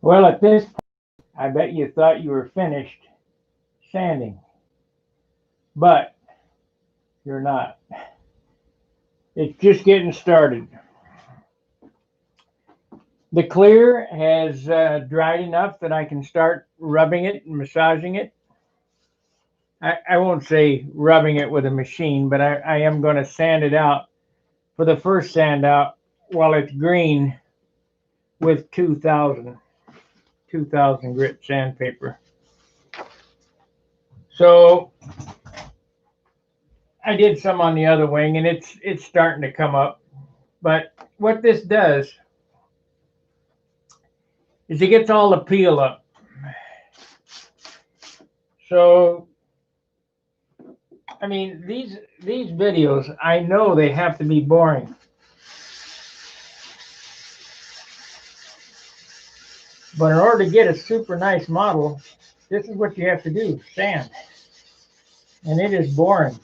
Well, at this point, I bet you thought you were finished sanding, but you're not. It's just getting started. The clear has dried enough that I can start rubbing it and massaging it. I won't say rubbing it with a machine, but I am going to sand it out for the first sand out while it's green with 2000 grit sandpaper. So I did some on the other wing and it's starting to come up. But what this does is it gets all the peel up. So I mean these videos, I know they have to be boring. But in order to get a super nice model, this is what you have to do, sand. And it is boring.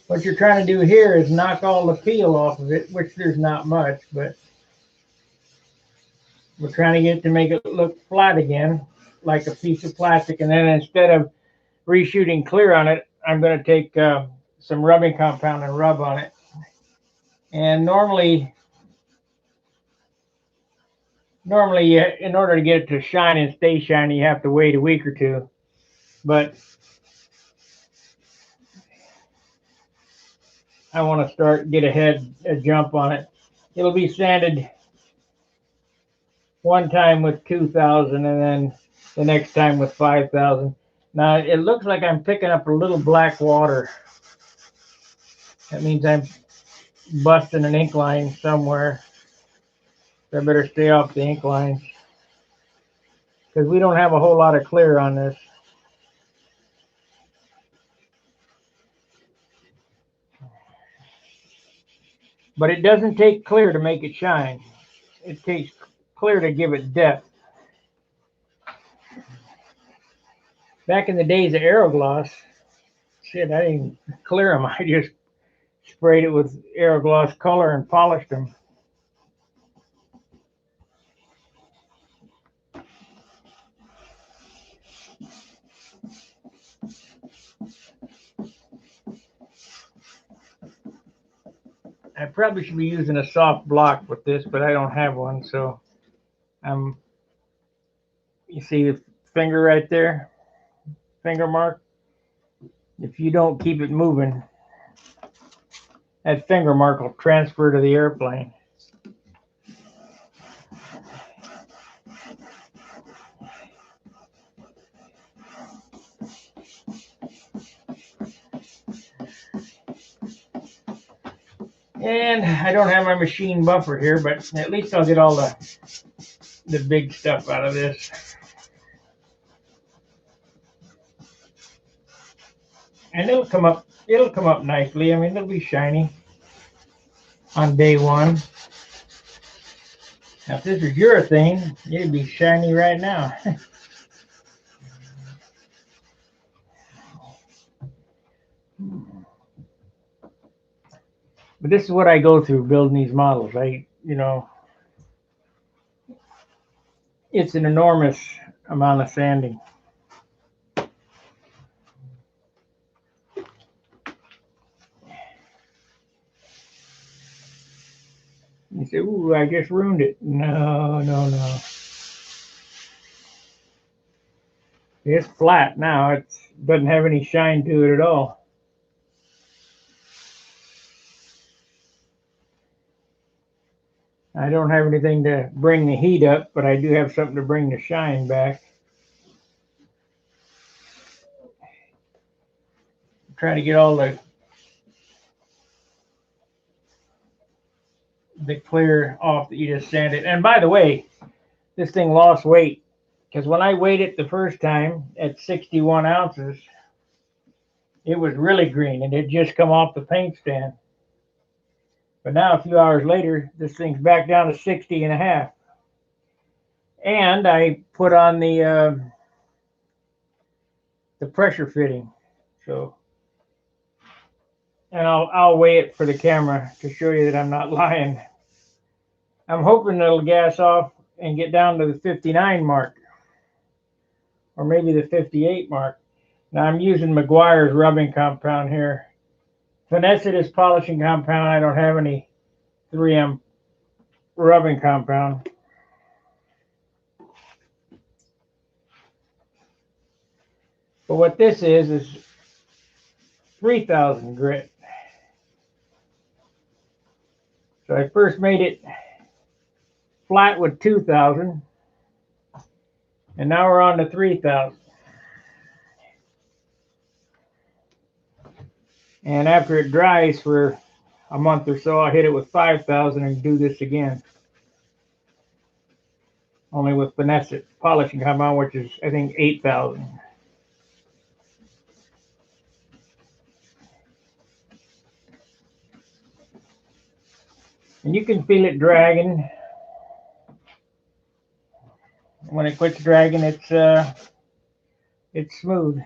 What you're trying to do here is knock all the peel off of it, which there's not much, but we're trying to get it to make it look flat again, like a piece of plastic. And then instead of reshooting clear on it, I'm going to take some rubbing compound and rub on it. And normally, in order to get it to shine and stay shiny, you have to wait a week or two. But I want to get a jump on it. It'll be sanded one time with 2000 and then the next time with 5000. Now it looks like I'm picking up a little black water. That means I'm busting an ink line somewhere. So I better stay off the ink lines because we don't have a whole lot of clear on this. But it doesn't take clear to make it shine. It takes clear to give it depth. Back in the days of Aerogloss, shit, I didn't clear them. I just sprayed it with Aerogloss color and polished them. I probably should be using a soft block with this, but I don't have one, so you see the finger right there, finger mark? If you don't keep it moving, that finger mark will transfer to the airplane. And I don't have my machine buffer here, but at least I'll get all the big stuff out of this. And it'll come up nicely. I mean, it'll be shiny on day one. Now, if this was urethane, it'd be shiny right now. But this is what I go through building these models. It's an enormous amount of sanding. You say, ooh, I just ruined it. No. It's flat now. It doesn't have any shine to it at all. I don't have anything to bring the heat up, but I do have something to bring the shine back. I'm trying to get all the clear off that you just sanded. And by the way, this thing lost weight because when I weighed it the first time at 61 ounces, it was really green and it just come off the paint stand. But now a few hours later, this thing's back down to 60 and a half. And I put on the pressure fitting. So, and I'll weigh it for the camera to show you that I'm not lying. I'm hoping it'll gas off and get down to the 59 mark, or maybe the 58 mark. Now I'm using McGuire's rubbing compound here. Finesse it is polishing compound. I don't have any 3M rubbing compound. But what this is 3,000 grit. So I first made it flat with 2,000, and now we're on to 3,000. And after it dries for a month or so, I'll hit it with 5,000 and do this again. Only with finesse it polishing compound, which is I think 8,000. And you can feel it dragging. When it quits dragging, it's smooth.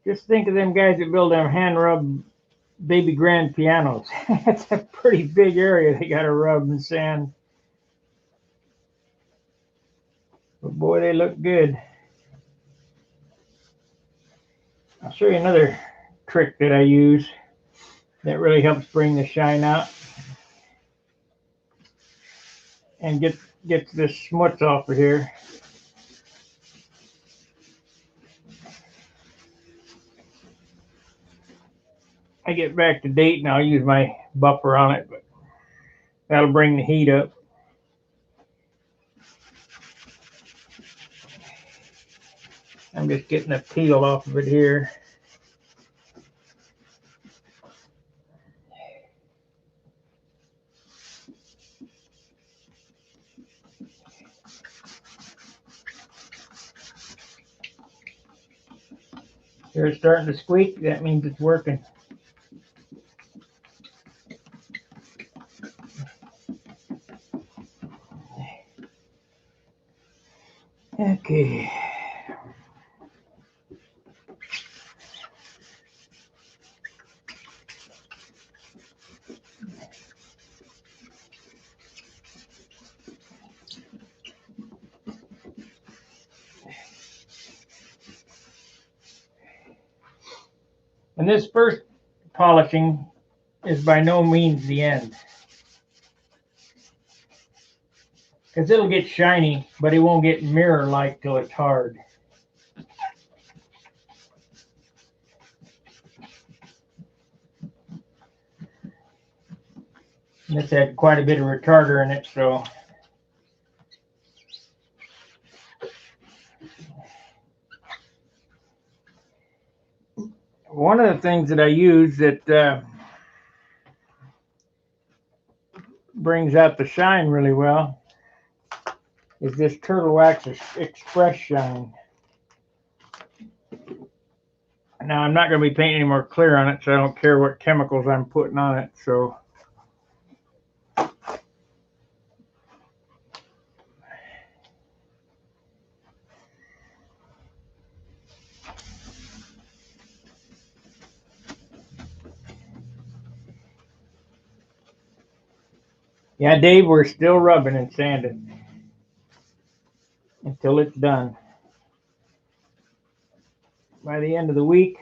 Just think of them guys that build them hand rub baby grand pianos. That's a pretty big area they got to rub and sand. But boy, they look good. I'll show you another trick that I use that really helps bring the shine out and gets this smuts off of here. I get back to date and I'll use my buffer on it, but that'll bring the heat up. I'm just getting a peel off of it here. Here it's starting to squeak. That means it's working. Okay. And this first polishing is by no means the end. Because it'll get shiny, but it won't get mirror-like till it's hard. And it's had quite a bit of retarder in it, so one of the things that I use that brings out the shine really well is this Turtle Wax Express Shine. Now I'm not going to be painting any more clear on it, so I don't care what chemicals I'm putting on it. So yeah, Dave, we're still rubbing and sanding until it's done. By the end of the week,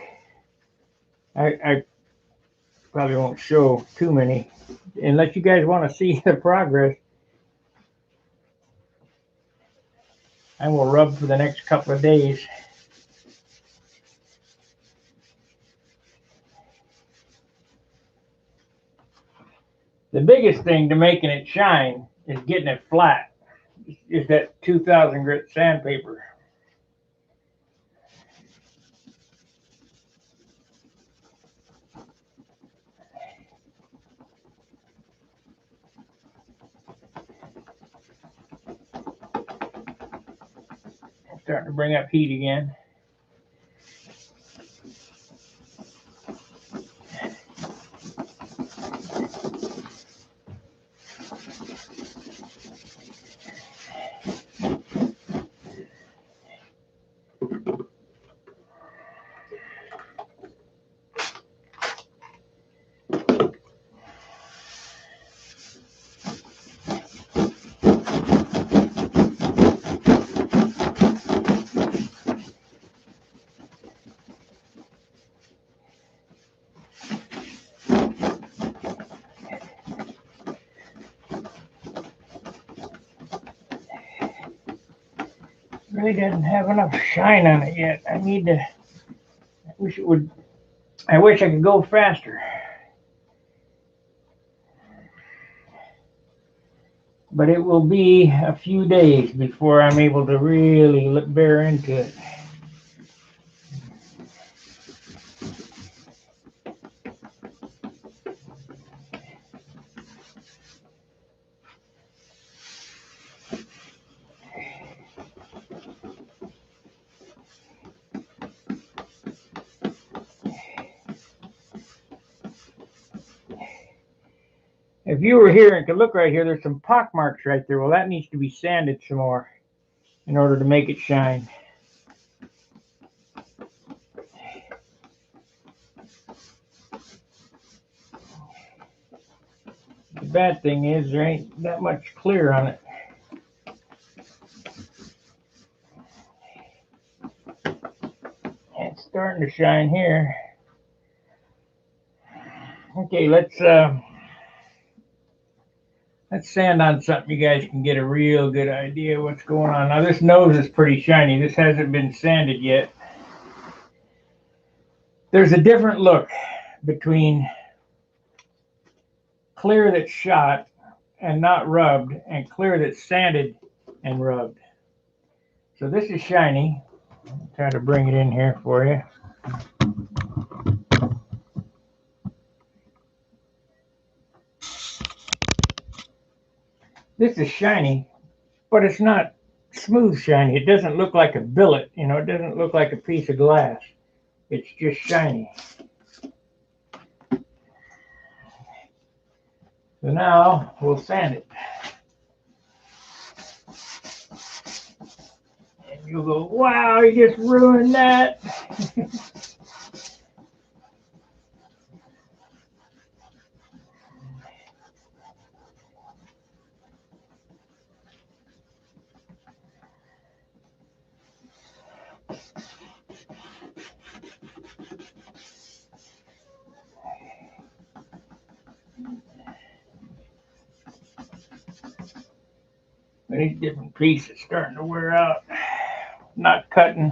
I probably won't show too many unless you guys want to see the progress. I will rub for the next couple of days. The biggest thing to making it shine is getting it flat. Is that 2,000 grit sandpaper. It's starting to bring up heat again. really doesn't have enough shine on it yet. I wish it would, I wish I could go faster. But it will be a few days before I'm able to really bear into it. If you were here and could look right here, there's some pock marks right there. Well, that needs to be sanded some more in order to make it shine. The bad thing is there ain't that much clear on it. It's starting to shine here. Okay, let's sand on something you guys can get a real good idea what's going on. Now this nose is pretty shiny. This hasn't been sanded yet. There's a different look between clear that's shot and not rubbed and clear that's sanded and rubbed. So this is shiny. I'll try to bring it in here for you. This is shiny, but it's not smooth shiny. It doesn't look like a billet, you know, it doesn't look like a piece of glass. It's just shiny. So now we'll sand it. And you'll go, wow, you just ruined that. These different pieces starting to wear out. Not cutting.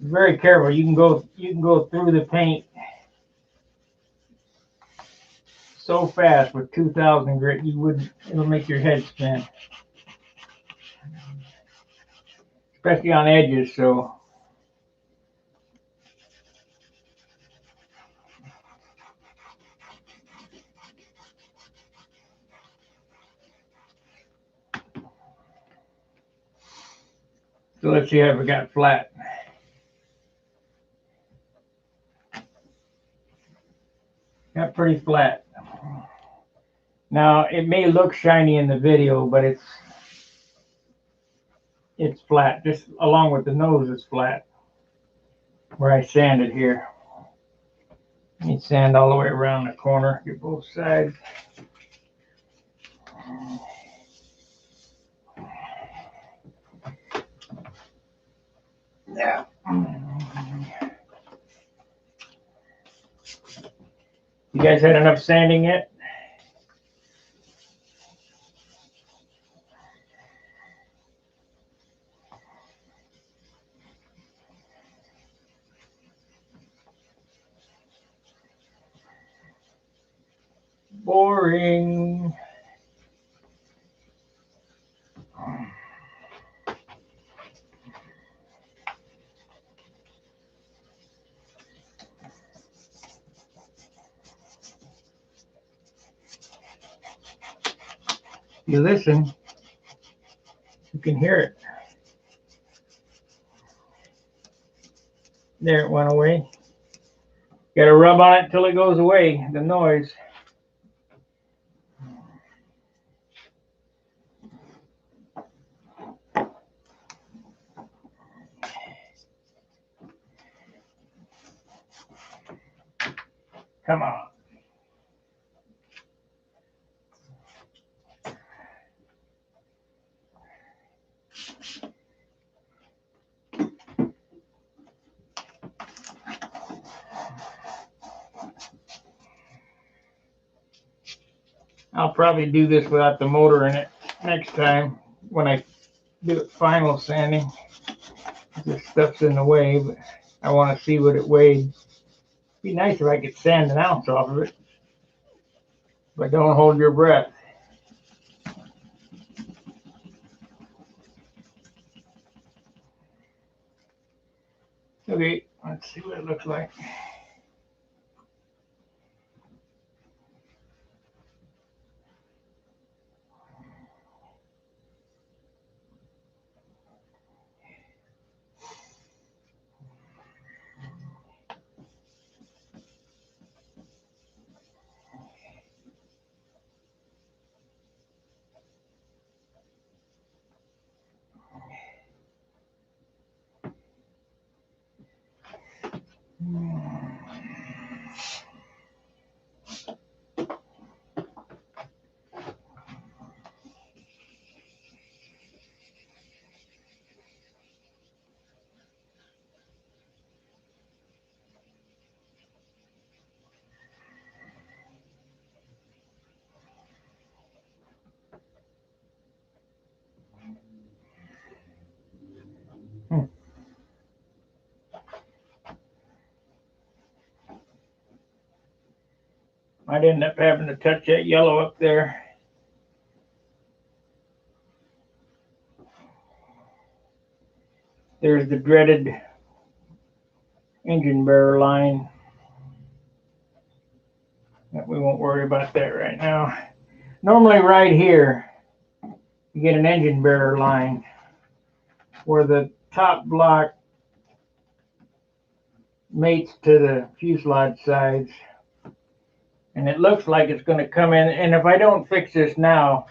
Very careful. You can go through the paint so fast with 2000 grit you wouldn't, it'll make your head spin. Especially on edges, so let's see how we got flat. Got pretty flat. Now it may look shiny in the video, but it's flat. Just along with the nose is flat. Where I sanded here. You need sand all the way around the corner, get both sides. Yeah. You guys had enough sanding yet? Boring. You listen, you can hear it. There, it went away. Got to rub on it until it goes away, the noise. Come on. I'll probably do this without the motor in it next time when I do it final sanding. This stuff's in the way, but I want to see what it weighed. Be nice if I could sand an ounce off of it, but don't hold your breath. Okay, let's see what it looks like. I'd end up having to touch that yellow up there. There's the dreaded engine bearer line. We won't worry about that right now. Normally right here, you get an engine bearer line where the top block mates to the fuselage sides. And it looks like it's going to come in. And if I don't fix this now,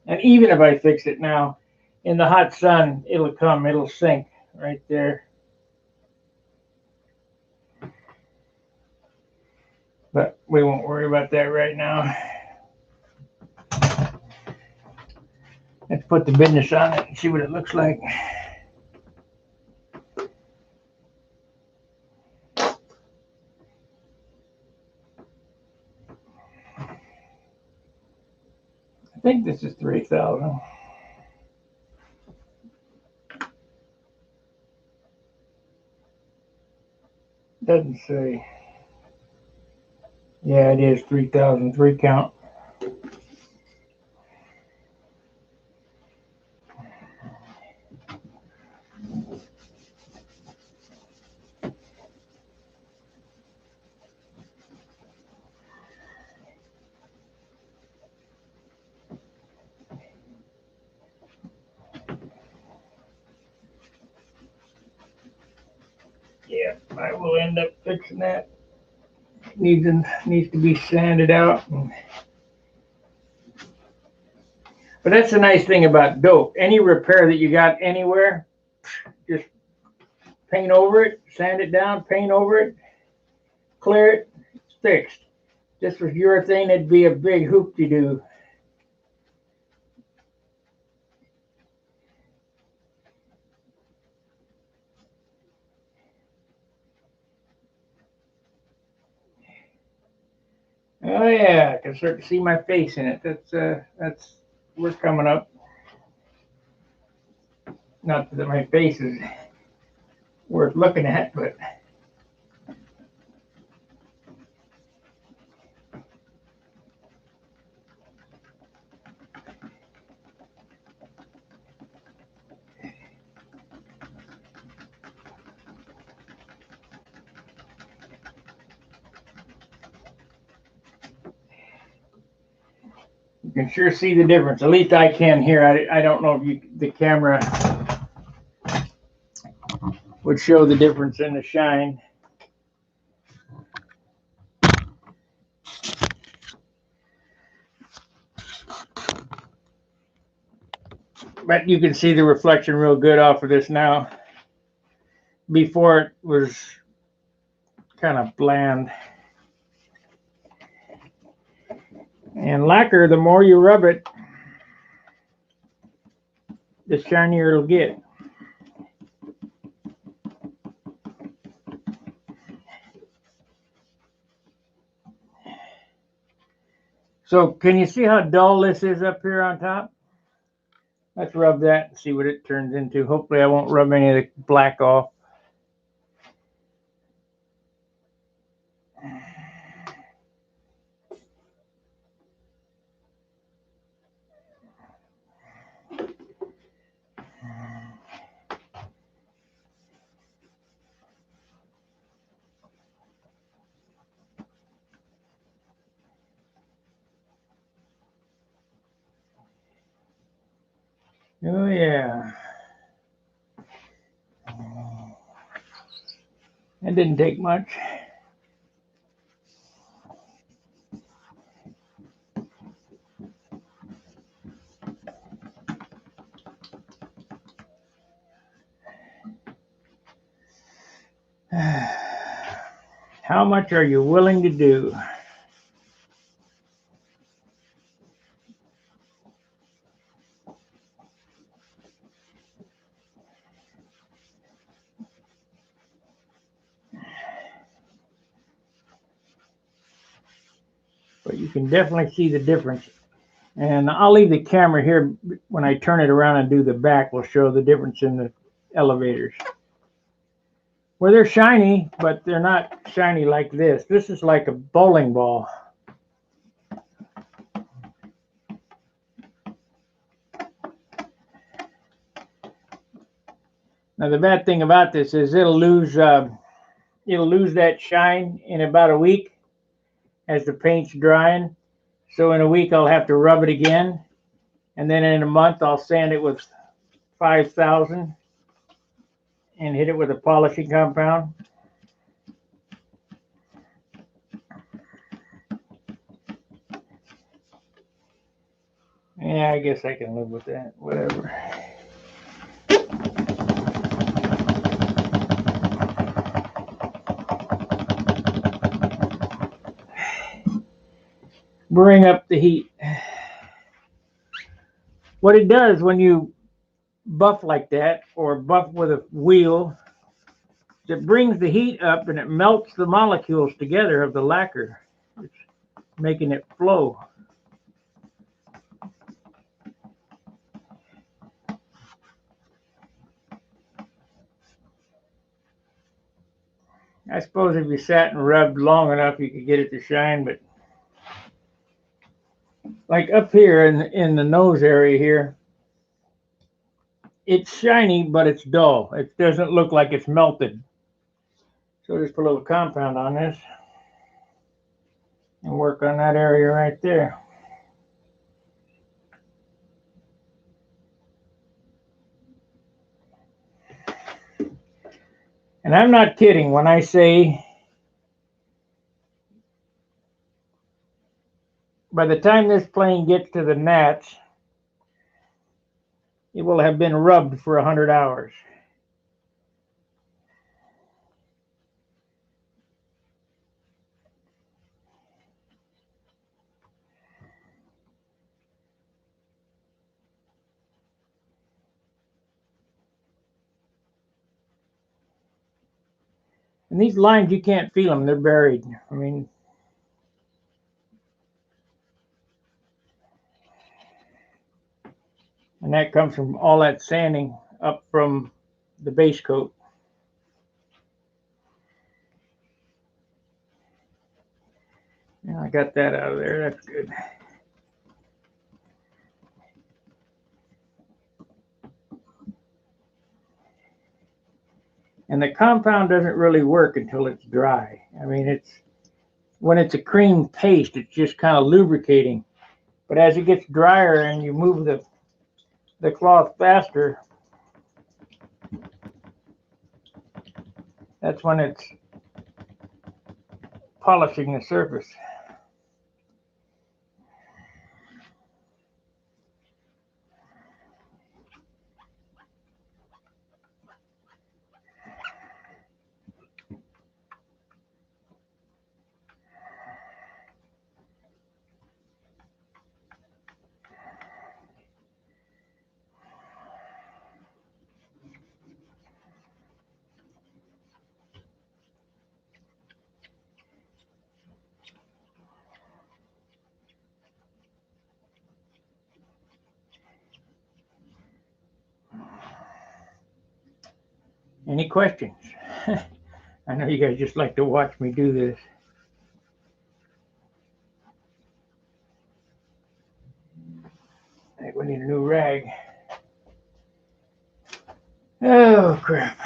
and even if I fix it now, in the hot sun, it'll sink right there. But we won't worry about that right now. Let's put the business on it and see what it looks like. I think this is 3,000. Doesn't say. Yeah, it is 3,000, 3 count. Yeah, I will end up fixing that. Needs to be sanded out. But that's the nice thing about dope. Any repair that you got anywhere, just paint over it, sand it down, paint over it, clear it, it's fixed. This was urethane, it'd be a big hoop-de-doo. Oh yeah, I can start to see my face in it. That's we're coming up. Not that my face is worth looking at, but you can sure see the difference. At least I can here. I don't know if the camera would show the difference in the shine. But you can see the reflection real good off of this now. Before it was kind of bland. And lacquer, the more you rub it, the shinier it'll get. So can you see how dull this is up here on top? Let's rub that and see what it turns into. Hopefully I won't rub any of the black off. Oh yeah. That didn't take much. How much are you willing to do? But you can definitely see the difference. And I'll leave the camera here. When I turn it around and do the back, we'll show the difference in the elevators. Well, they're shiny, but they're not shiny like this. This is like a bowling ball. Now the bad thing about this is it'll lose that shine in about a week as the paint's drying. So in a week I'll have to rub it again, and then in a month I'll sand it with 5,000 and hit it with a polishing compound. Yeah, I guess I can live with that. Whatever. Bring up the heat. What it does when you buff like that, or buff with a wheel, it brings the heat up and it melts the molecules together of the lacquer, making it flow. I suppose if you sat and rubbed long enough, you could get it to shine, but like up here in the nose area here, it's shiny, but it's dull. It doesn't look like it's melted. So just put a little compound on this and work on that area right there. And I'm not kidding when I say by the time this plane gets to the nats, it will have been rubbed for 100 hours. And these lines, you can't feel them. They're buried. I mean, and that comes from all that sanding up from the base coat. Yeah, I got that out of there. That's good. And the compound doesn't really work until it's dry. I mean, when it's a cream paste, it's just kind of lubricating. But as it gets drier and you move the cloth faster, that's when it's polishing the surface. Any questions? I know you guys just like to watch me do this. I think we need a new rag. Oh, crap.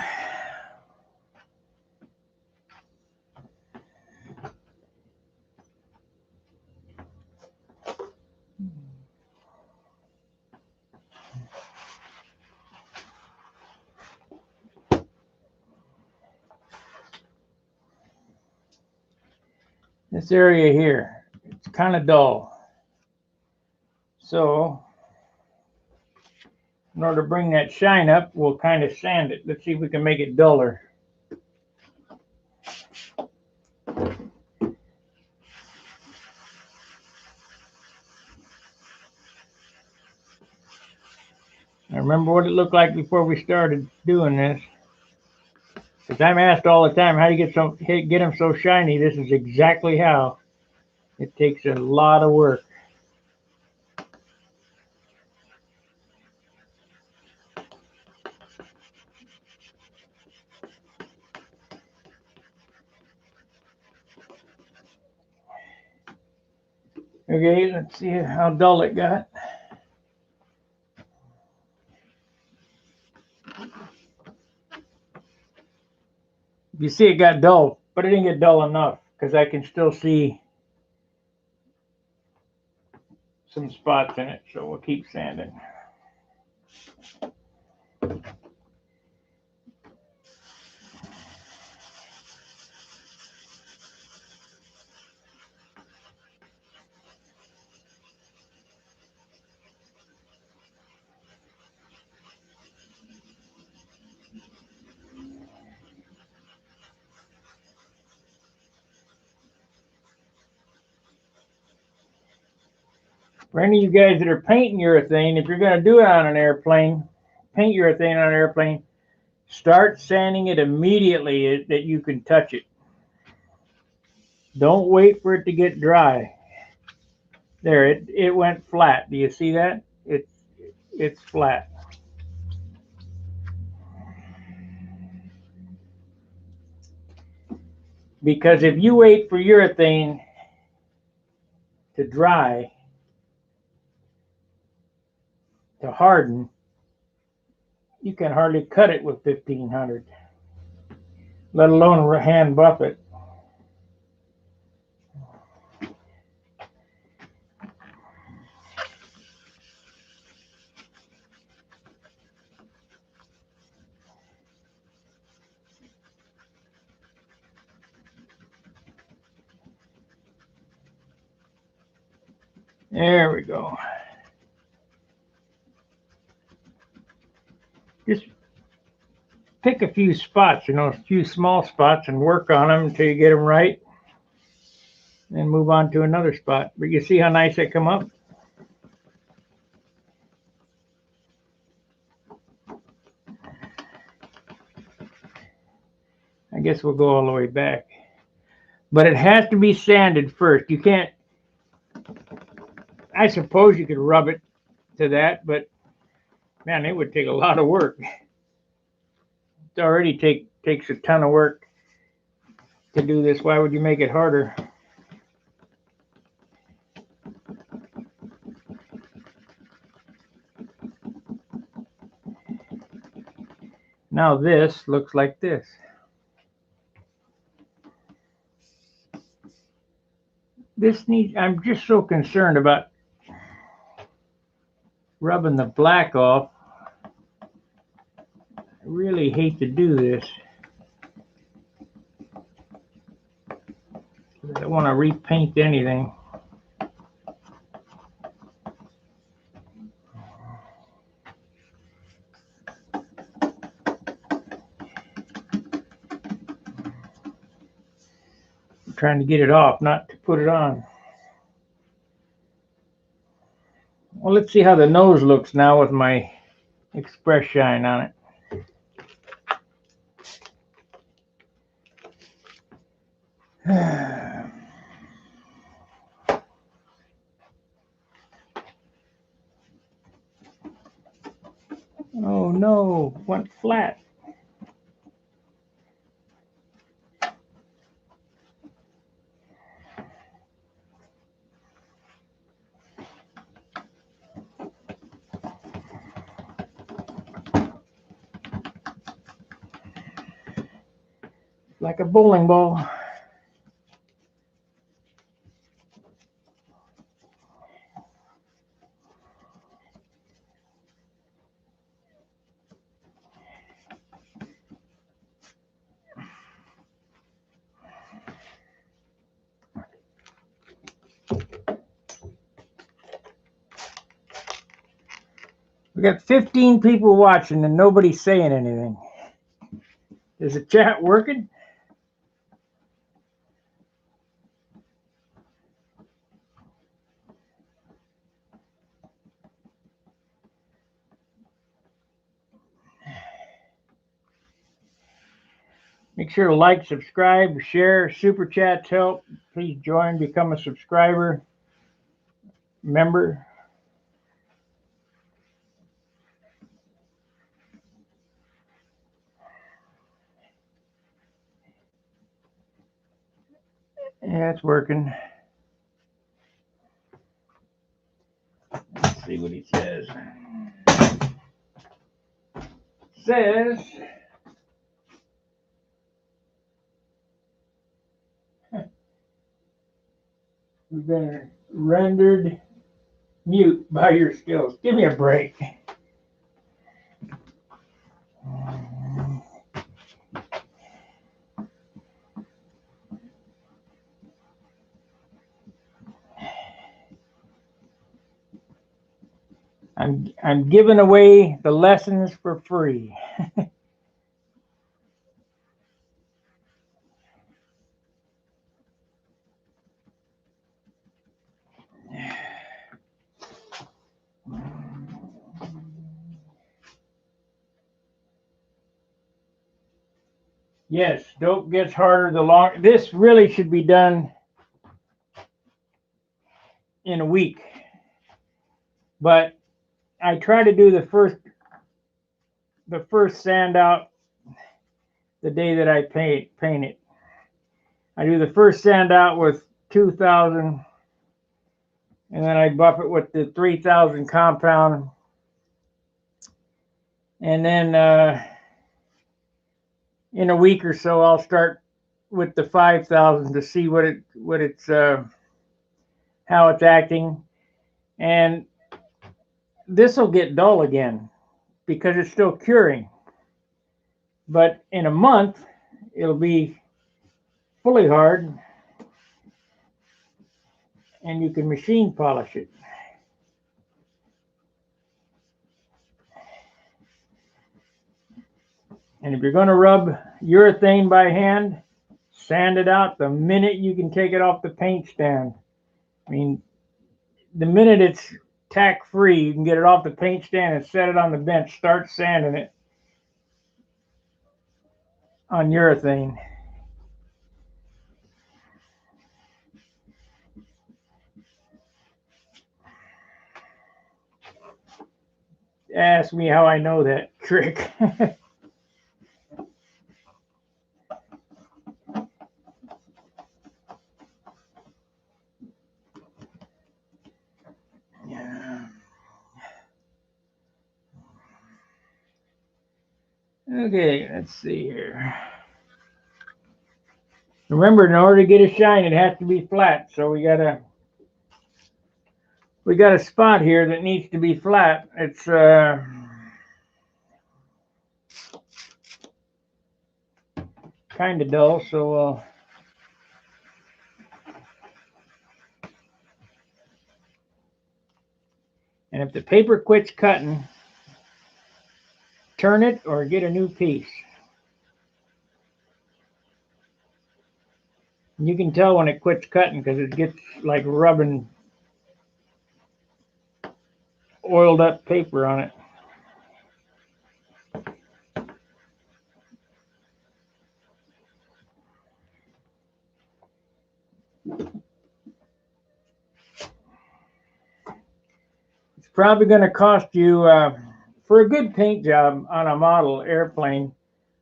This area here, it's kind of dull. So, in order to bring that shine up, we'll kind of sand it. Let's see if we can make it duller. I remember what it looked like before we started doing this. Because I'm asked all the time, how do you get them so shiny? This is exactly how. It takes a lot of work. Okay, let's see how dull it got. You see it got dull, but it didn't get dull enough because I can still see some spots in it, so we'll keep sanding. For any of you guys that are painting urethane, if you're going to do it on an airplane, paint urethane on an airplane, start sanding it immediately that you can touch it. Don't wait for it to get dry. There, it went flat. Do you see that? It's flat. Because if you wait for urethane to dry, to harden, you can hardly cut it with 1500, let alone hand buff it. There we go. Just pick a few spots, a few small spots, and work on them until you get them right. Then move on to another spot. But you see how nice they come up? I guess we'll go all the way back. But it has to be sanded first. You can't, I suppose you could rub it to that, but man, it would take a lot of work. It already takes a ton of work to do this. Why would you make it harder? Now this looks like this. I'm just so concerned about rubbing the black off. I really hate to do this. I don't want to repaint anything. I'm trying to get it off, not to put it on. Well, let's see how the nose looks now with my Express Shine on it. Oh no, went flat. like a bowling ball. We got 15 people watching and nobody's saying anything. Is the chat working? Make sure to like, subscribe, share, super chats help. Please join, become a subscriber, member. Yeah, it's working. Let's see what he says. Says we've been rendered mute by your skills. Give me a break. I'm giving away the lessons for free. Yes, dope gets harder the longer. This really should be done in a week, but I try to do the first sand out the day that I paint it. I do the first sand out with 2,000, and then I buff it with the 3,000 compound, and then in a week or so I'll start with the 5,000 to see what it's how it's acting, and this will get dull again because it's still curing. But in a month, it'll be fully hard and you can machine polish it. And if you're going to rub urethane by hand, sand it out the minute you can take it off the paint stand. I mean, the minute it's tack free, you can get it off the paint stand and set it on the bench. Start sanding it on urethane. Ask me how I know that trick. Yeah. Okay, let's see here. Remember, in order to get a shine, it has to be flat. So we got a spot here that needs to be flat. It's kind of dull, so and if the paper quits cutting, turn it or get a new piece. You can tell when it quits cutting because it gets like rubbing oiled up paper on it. It's probably going to cost you, for a good paint job on a model airplane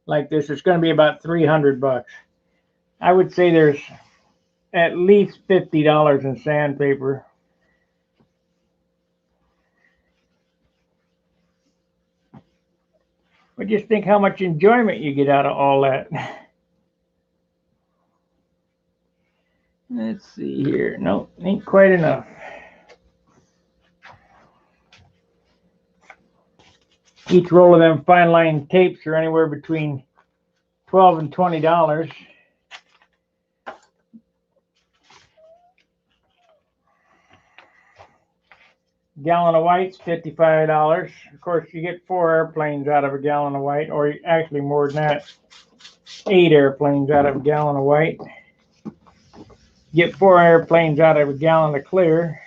like this, it's going to be about $300. I would say there's at least $50 in sandpaper. But just think how much enjoyment you get out of all that. see here. Nope, ain't quite enough. Each roll of them fine line tapes are anywhere between $12 and $20. Gallon of white's $55. Of course, you get 4 airplanes out of a gallon of white, or actually more than that, 8 airplanes out of a gallon of white. Get 4 airplanes out of a gallon of clear.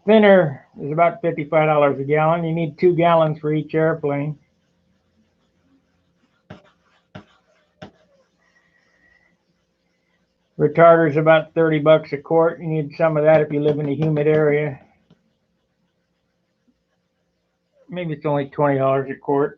Thinner is about $55 a gallon. You need 2 gallons for each airplane. Retarder's about $30 a quart. You need some of that if you live in a humid area. Maybe it's only $20 a quart.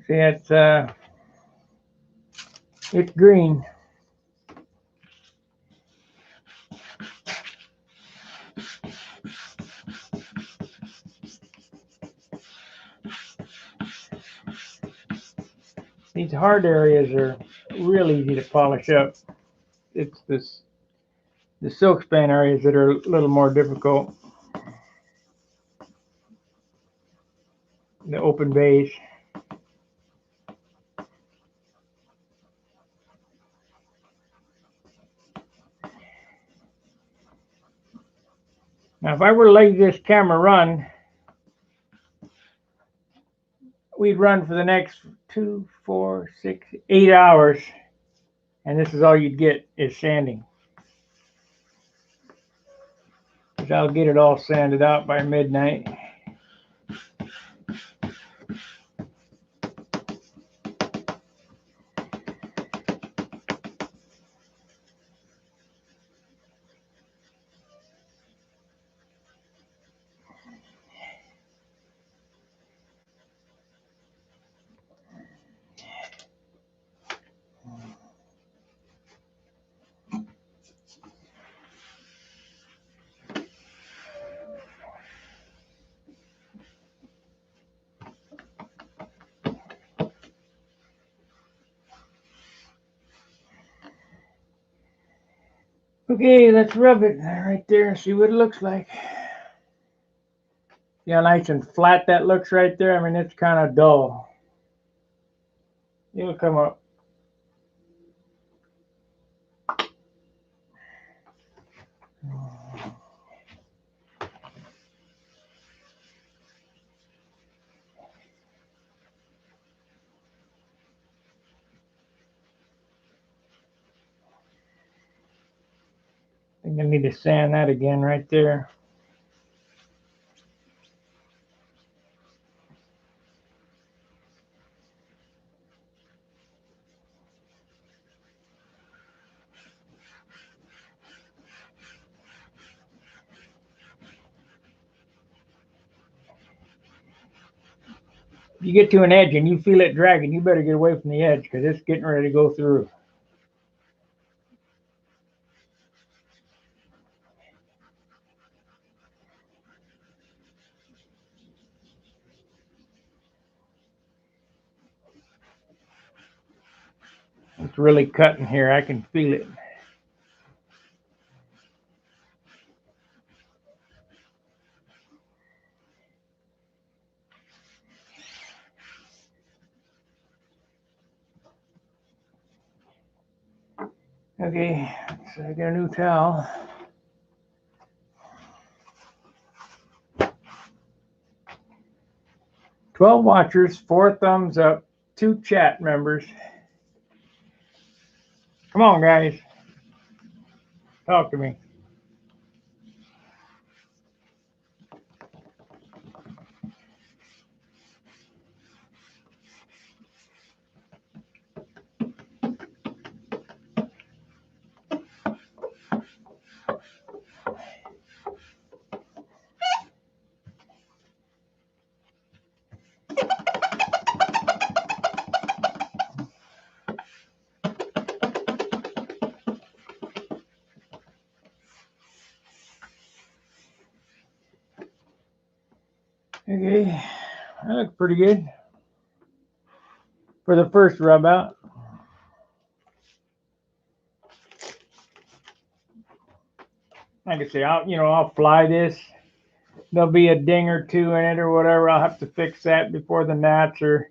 See, it's green. These hard areas are really easy to polish up. It's the silk span areas that are a little more difficult. The open bays. Now, if I were to let this camera run, we'd run for the next 2, 4, 6, 8 hours, and this is all you'd get is sanding. Because I'll get it all sanded out by midnight. Okay, let's rub it right there and see what it looks like. See how nice and flat that looks right there? I mean, it's kind of dull. It'll come up. I think I need to sand that again right there. If you get to an edge and you feel it dragging, you better get away from the edge because it's getting ready to go through. It's really cutting here. I can feel it. Okay, so I got a new towel. "12 watchers, 4 thumbs up, 2 chat members." Come on, guys. Talk to me. Okay, that looks pretty good for the first rub out. Like I say, I'll fly this. There'll be a ding or two in it or whatever. I'll have to fix that before the Nats or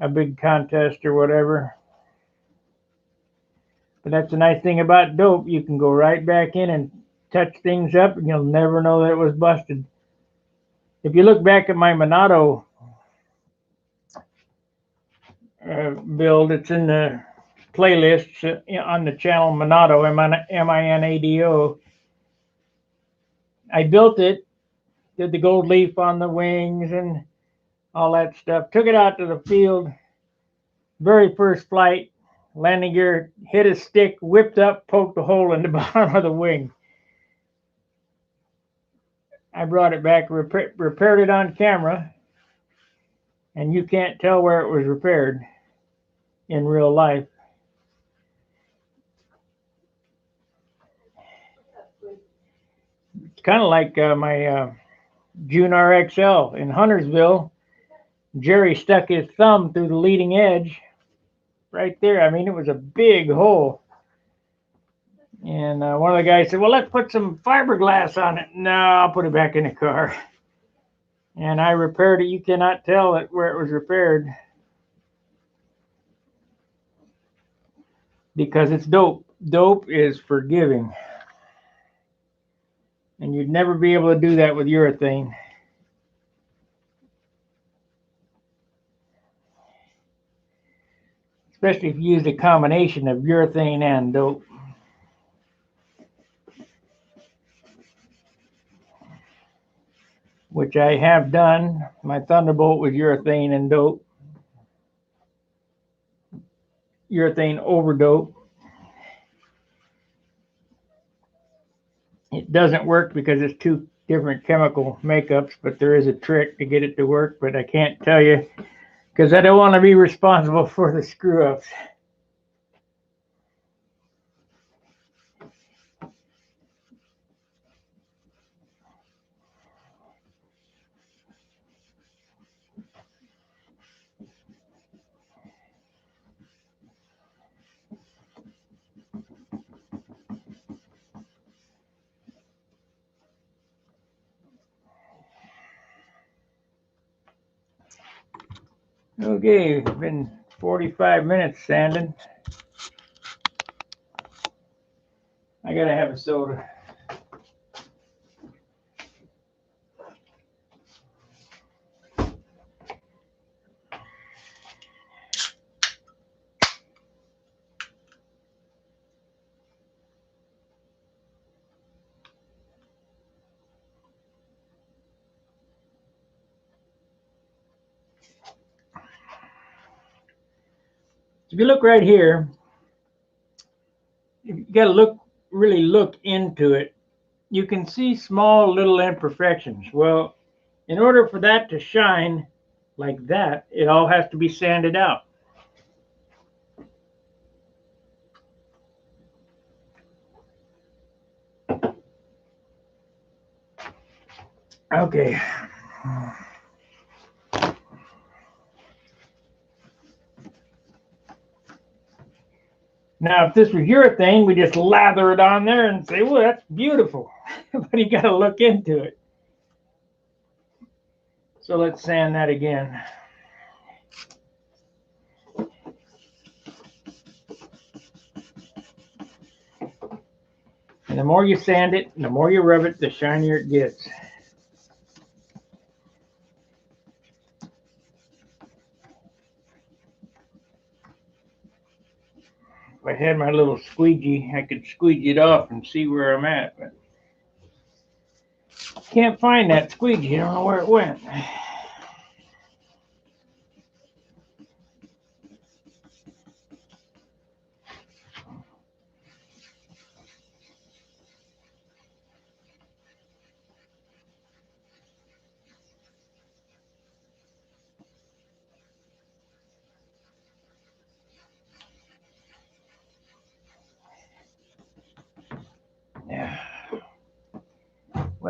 a big contest or whatever. But that's the nice thing about dope. You can go right back in and touch things up, and you'll never know that it was busted. If you look back at my Monado build, it's in the playlist on the channel Monado, Minado. I built it, did the gold leaf on the wings and all that stuff. Took it out to the field, very first flight, landing gear hit a stick, whipped up, poked a hole in the bottom of the wing. I brought it back, repaired it on camera, and you can't tell where it was repaired in real life. It's kind of like my June RXL in Huntersville. Jerry stuck his thumb through the leading edge right there. I mean, it was a big hole. And one of the guys said, well, let's put some fiberglass on it. No, I'll put it back in the car. And I repaired it. You cannot tell it where it was repaired because it's dope. Dope is forgiving. And you'd never be able to do that with urethane. Especially if you use a combination of urethane and dope. Which I have done. My Thunderbolt was urethane and dope. Urethane over dope. It doesn't work because it's two different chemical makeups, but there is a trick to get it to work, but I can't tell you because I don't want to be responsible for the screw ups. Okay, it's been 45 minutes sanding. I gotta have a soda. If you look right here, you gotta really look into it. You can see small little imperfections. Well, in order for that to shine like that, it all has to be sanded out. Okay. Now, if this was urethane, we just lather it on there and say, well, that's beautiful. But you got to look into it. So let's sand that again. And the more you sand it, and the more you rub it, the shinier it gets. If I had my little squeegee, I could squeegee it off and see where I'm at. But can't find that squeegee. I don't know where it went.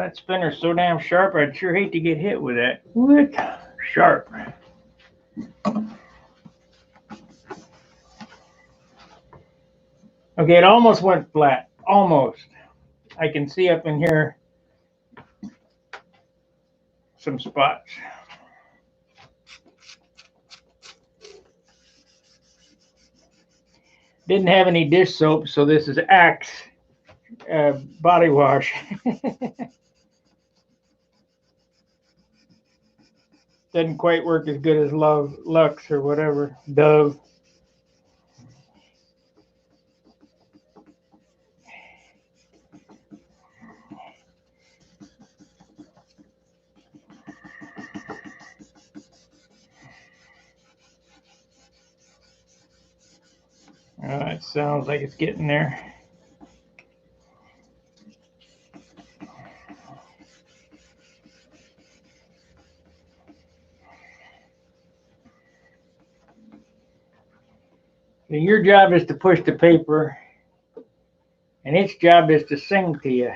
That spinner's so damn sharp, I'd sure hate to get hit with that. What? Sharp. Okay, it almost went flat. Almost. I can see up in here some spots. Didn't have any dish soap, so this is Axe body wash. Doesn't quite work as good as Lux or whatever, Dove. It sounds like it's getting there. So your job is to push the paper, and its job is to sing to you.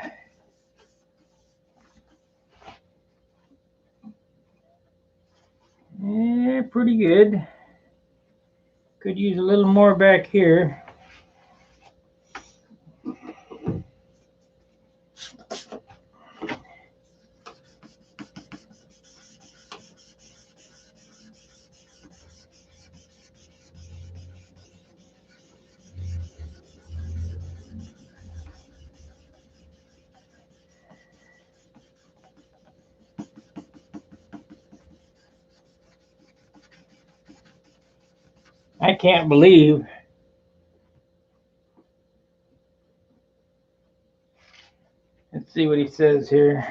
Yeah, pretty good. Could use a little more back here. I can't believe let's see what he says here.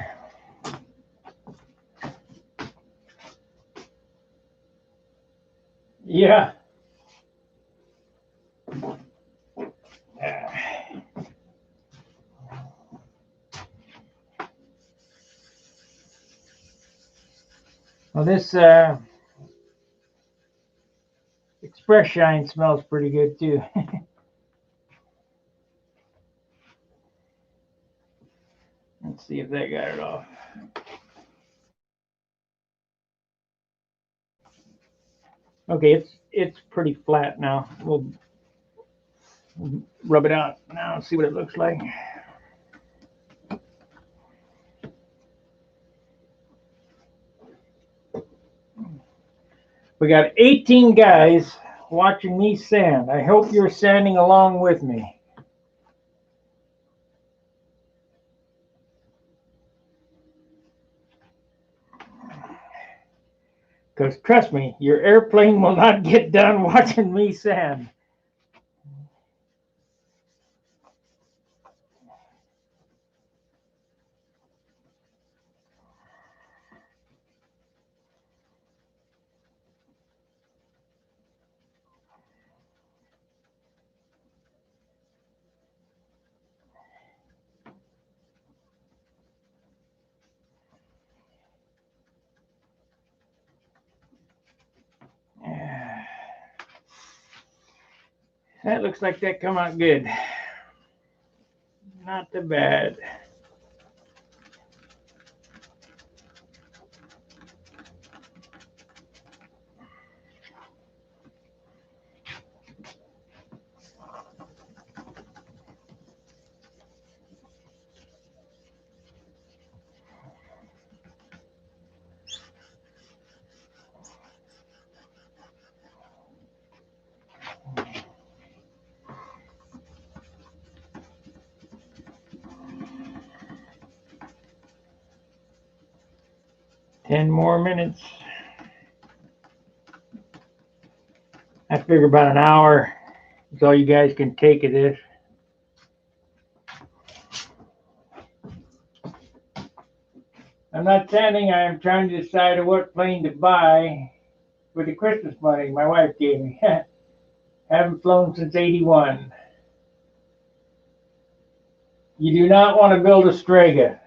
Yeah. Well, this Express Shine smells pretty good too. Let's see if that got it off. Okay, it's pretty flat now. We'll rub it out now and see what it looks like. We got 18 guys watching me sand. I hope you're sanding along with me. Because trust me, your airplane will not get done watching me sand. That looks like that come out good. Not too bad. Ten more minutes. I figure about an hour is all you guys can take of this. I'm not sanding. I'm trying to decide what plane to buy with the Christmas money my wife gave me. Haven't flown since '81. You do not want to build a Strega.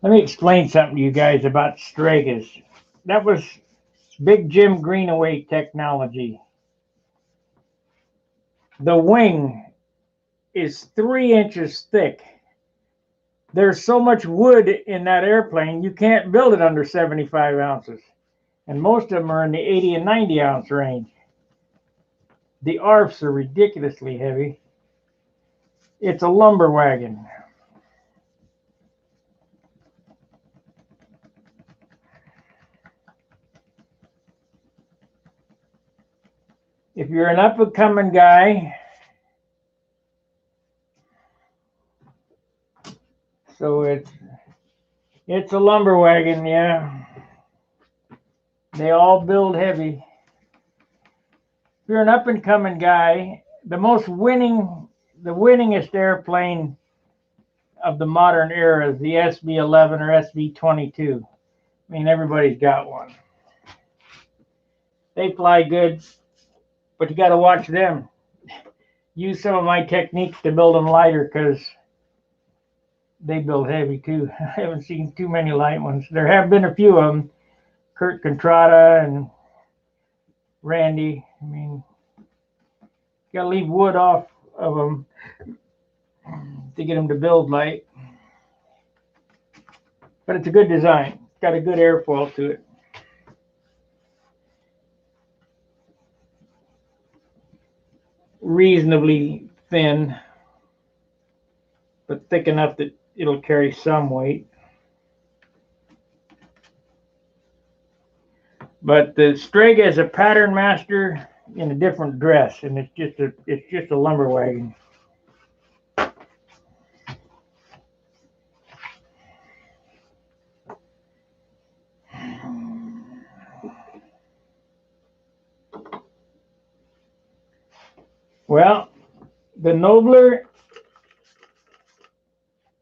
Let me explain something to you guys about Stregas. That was Big Jim Greenaway technology. The wing is 3 inches thick. There's so much wood in that airplane, you can't build it under 75 ounces. And most of them are in the 80 and 90 ounce range. The ARFs are ridiculously heavy. It's a lumber wagon. If you're an up-and-coming guy, so it's a lumber wagon, yeah. They all build heavy. If you're an up-and-coming guy, the winningest airplane of the modern era is the SB-11 or SB-22. I mean, everybody's got one. They fly good, but you got to watch them. Use some of my techniques to build them lighter because they build heavy too. I haven't seen too many light ones. There have been a few of them. Kurt Contrada and Randy. I mean, you got to leave wood off of them to get them to build light. But it's a good design. It's got a good airfoil to it. Reasonably thin, but thick enough that it'll carry some weight. But the Strega is a pattern master in a different dress, and it's just a lumber wagon. Well, the Nobler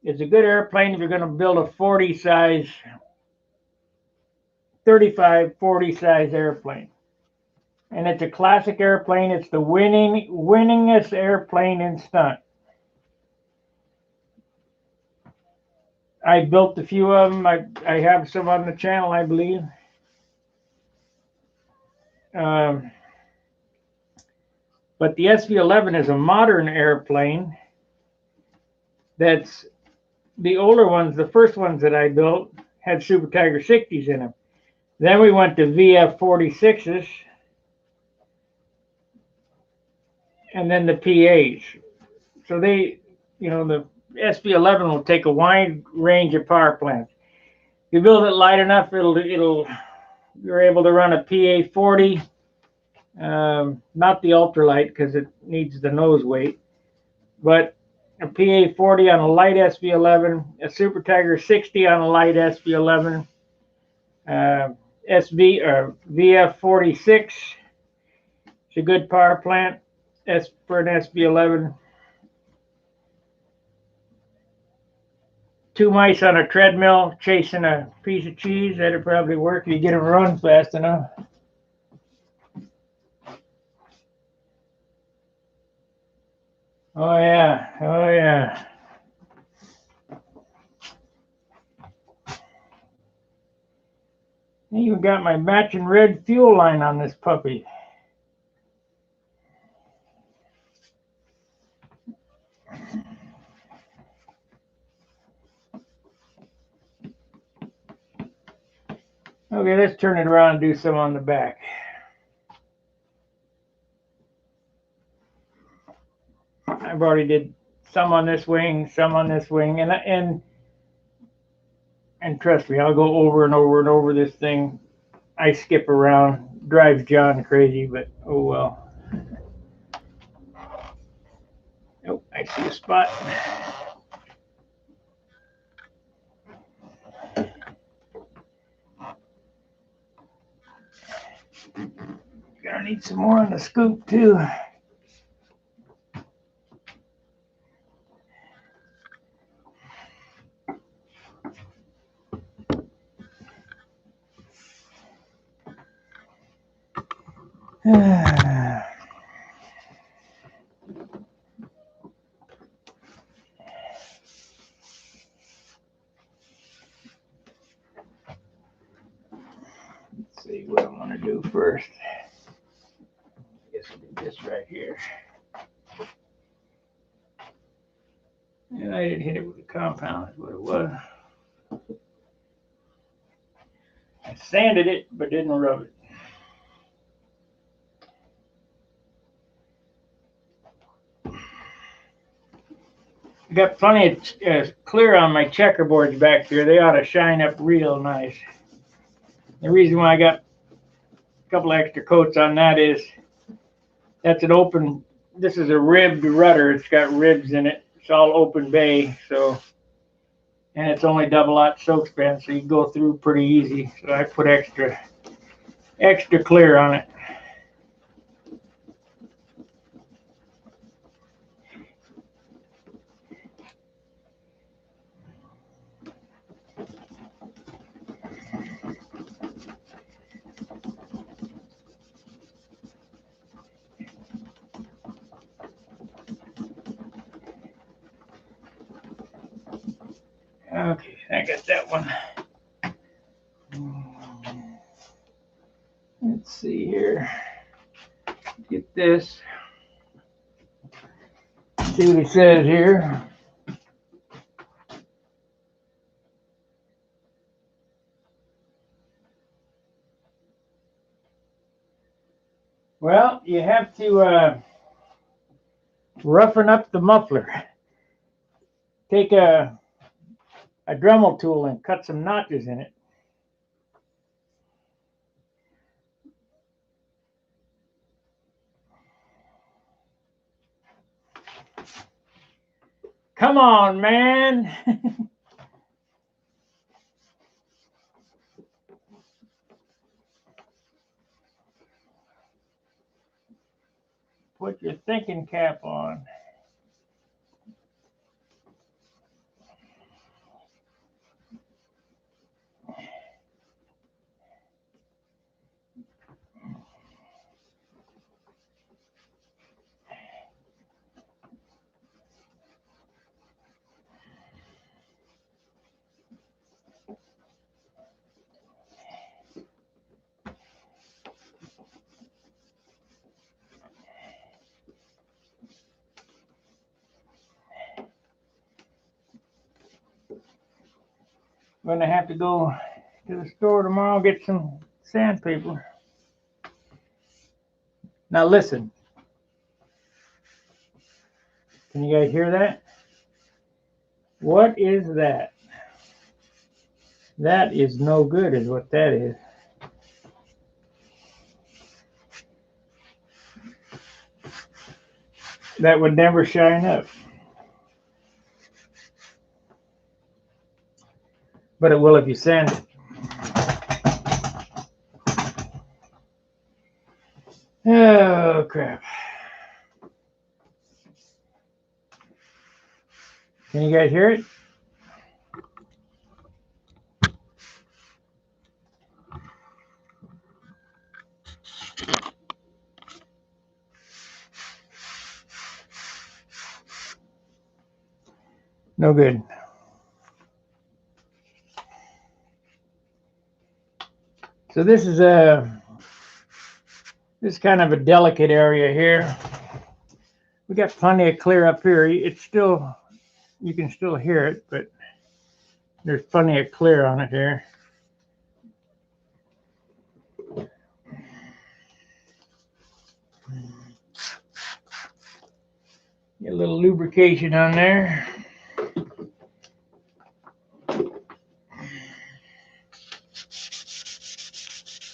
is a good airplane if you're going to build a 40 size, 35, 40 size airplane. And it's a classic airplane. It's the winningest airplane in stunt. I built a few of them. I have some on the channel, I believe. But the SV-11 is a modern airplane. That's the older ones. The first ones that I built had Super Tiger 60s in them. Then we went to VF-46s, and then the PAs. So the SV-11 will take a wide range of power plants. If you build it light enough, you're able to run a PA-40, not the ultralight because it needs the nose weight, but a PA-40 on a light SV-11, a Super Tiger 60 on a light SV-11, VF-46. It's a good power plant for an SV-11. 2 mice on a treadmill chasing a piece of cheese, that'd probably work if you get them run fast enough. Oh yeah, oh yeah. I even got my matching red fuel line on this puppy. Okay, let's turn it around and do some on the back. I've already did some on this wing, some on this wing, and trust me, I'll go over and over and over this thing. I skip around, drives John crazy, but oh well. Oh, I see a spot. Gonna need some more on the scoop too. Let's see what I want to do first. I guess I'll do this right here. I didn't hit it with the compound, is what it was. I sanded it, but didn't rub it. I got plenty of clear on my checkerboards back there. They ought to shine up real nice. The reason why I got a couple extra coats on that is that's an open, this is a ribbed rudder. It's got ribs in it. It's all open bay, so, and it's only double-aught soak span, so you can go through pretty easy. So I put extra clear on it. Okay, I got that one. Let's see here. Get this. See what it says here. Well, you have to roughen up the muffler. Take a Dremel tool and cut some notches in it. Come on, man. Put your thinking cap on. I'm gonna have to go to the store tomorrow and get some sandpaper. Now listen. Can you guys hear that? What is that? That is no good, is what that is. That would never shine up. But it will if you sand it. Oh, crap. Can you guys hear it? No good. So this is kind of a delicate area here. We got plenty of clear up here. It's still, you can still hear it, but there's plenty of clear on it here. Get a little lubrication on there.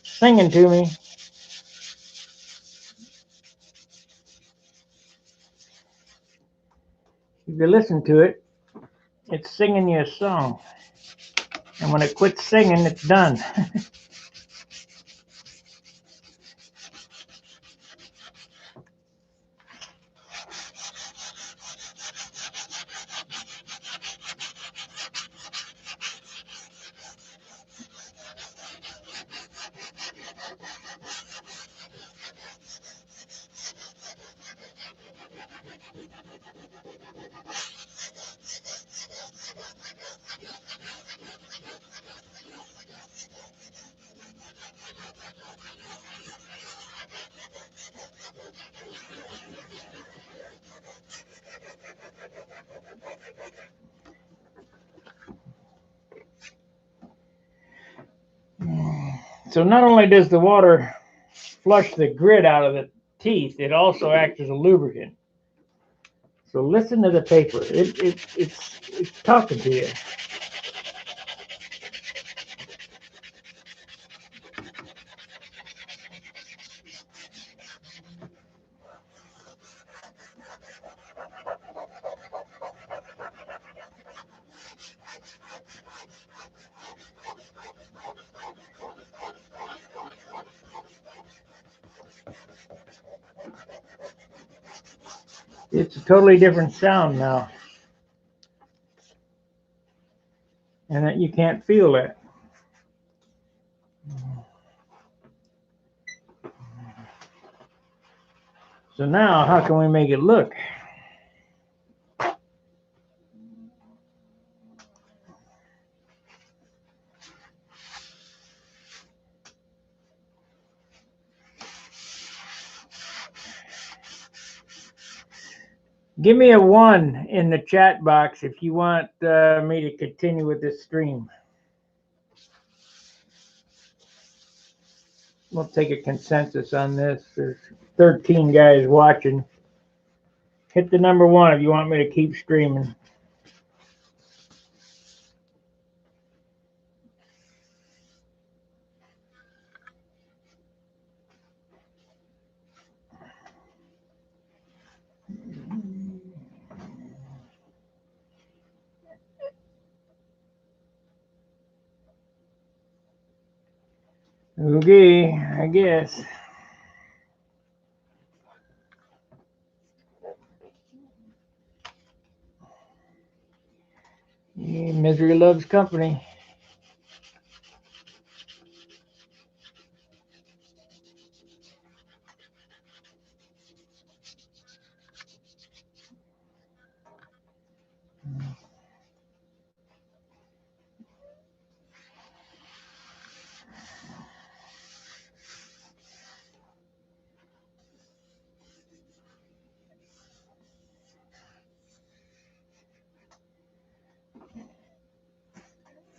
Singing to me. If you listen to it, it's singing you a song. And when it quits singing, it's done. So not only does the water flush the grit out of the teeth, it also acts as a lubricant. So listen to the paper. It's talking to you. It's a totally different sound now. And that you can't feel it. So now, how can we make it look? Give me a 1 in the chat box if you want me to continue with this stream. We'll take a consensus on this. There's 13 guys watching. Hit the number 1 if you want me to keep streaming. Okay, I guess. Yeah, misery loves company.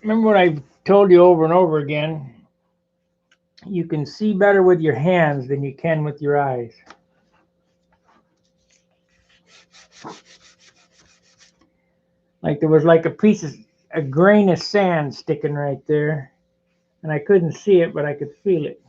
Remember what I've told you over and over again? You can see better with your hands than you can with your eyes. Like there was like a grain of sand sticking right there. And I couldn't see it, but I could feel it.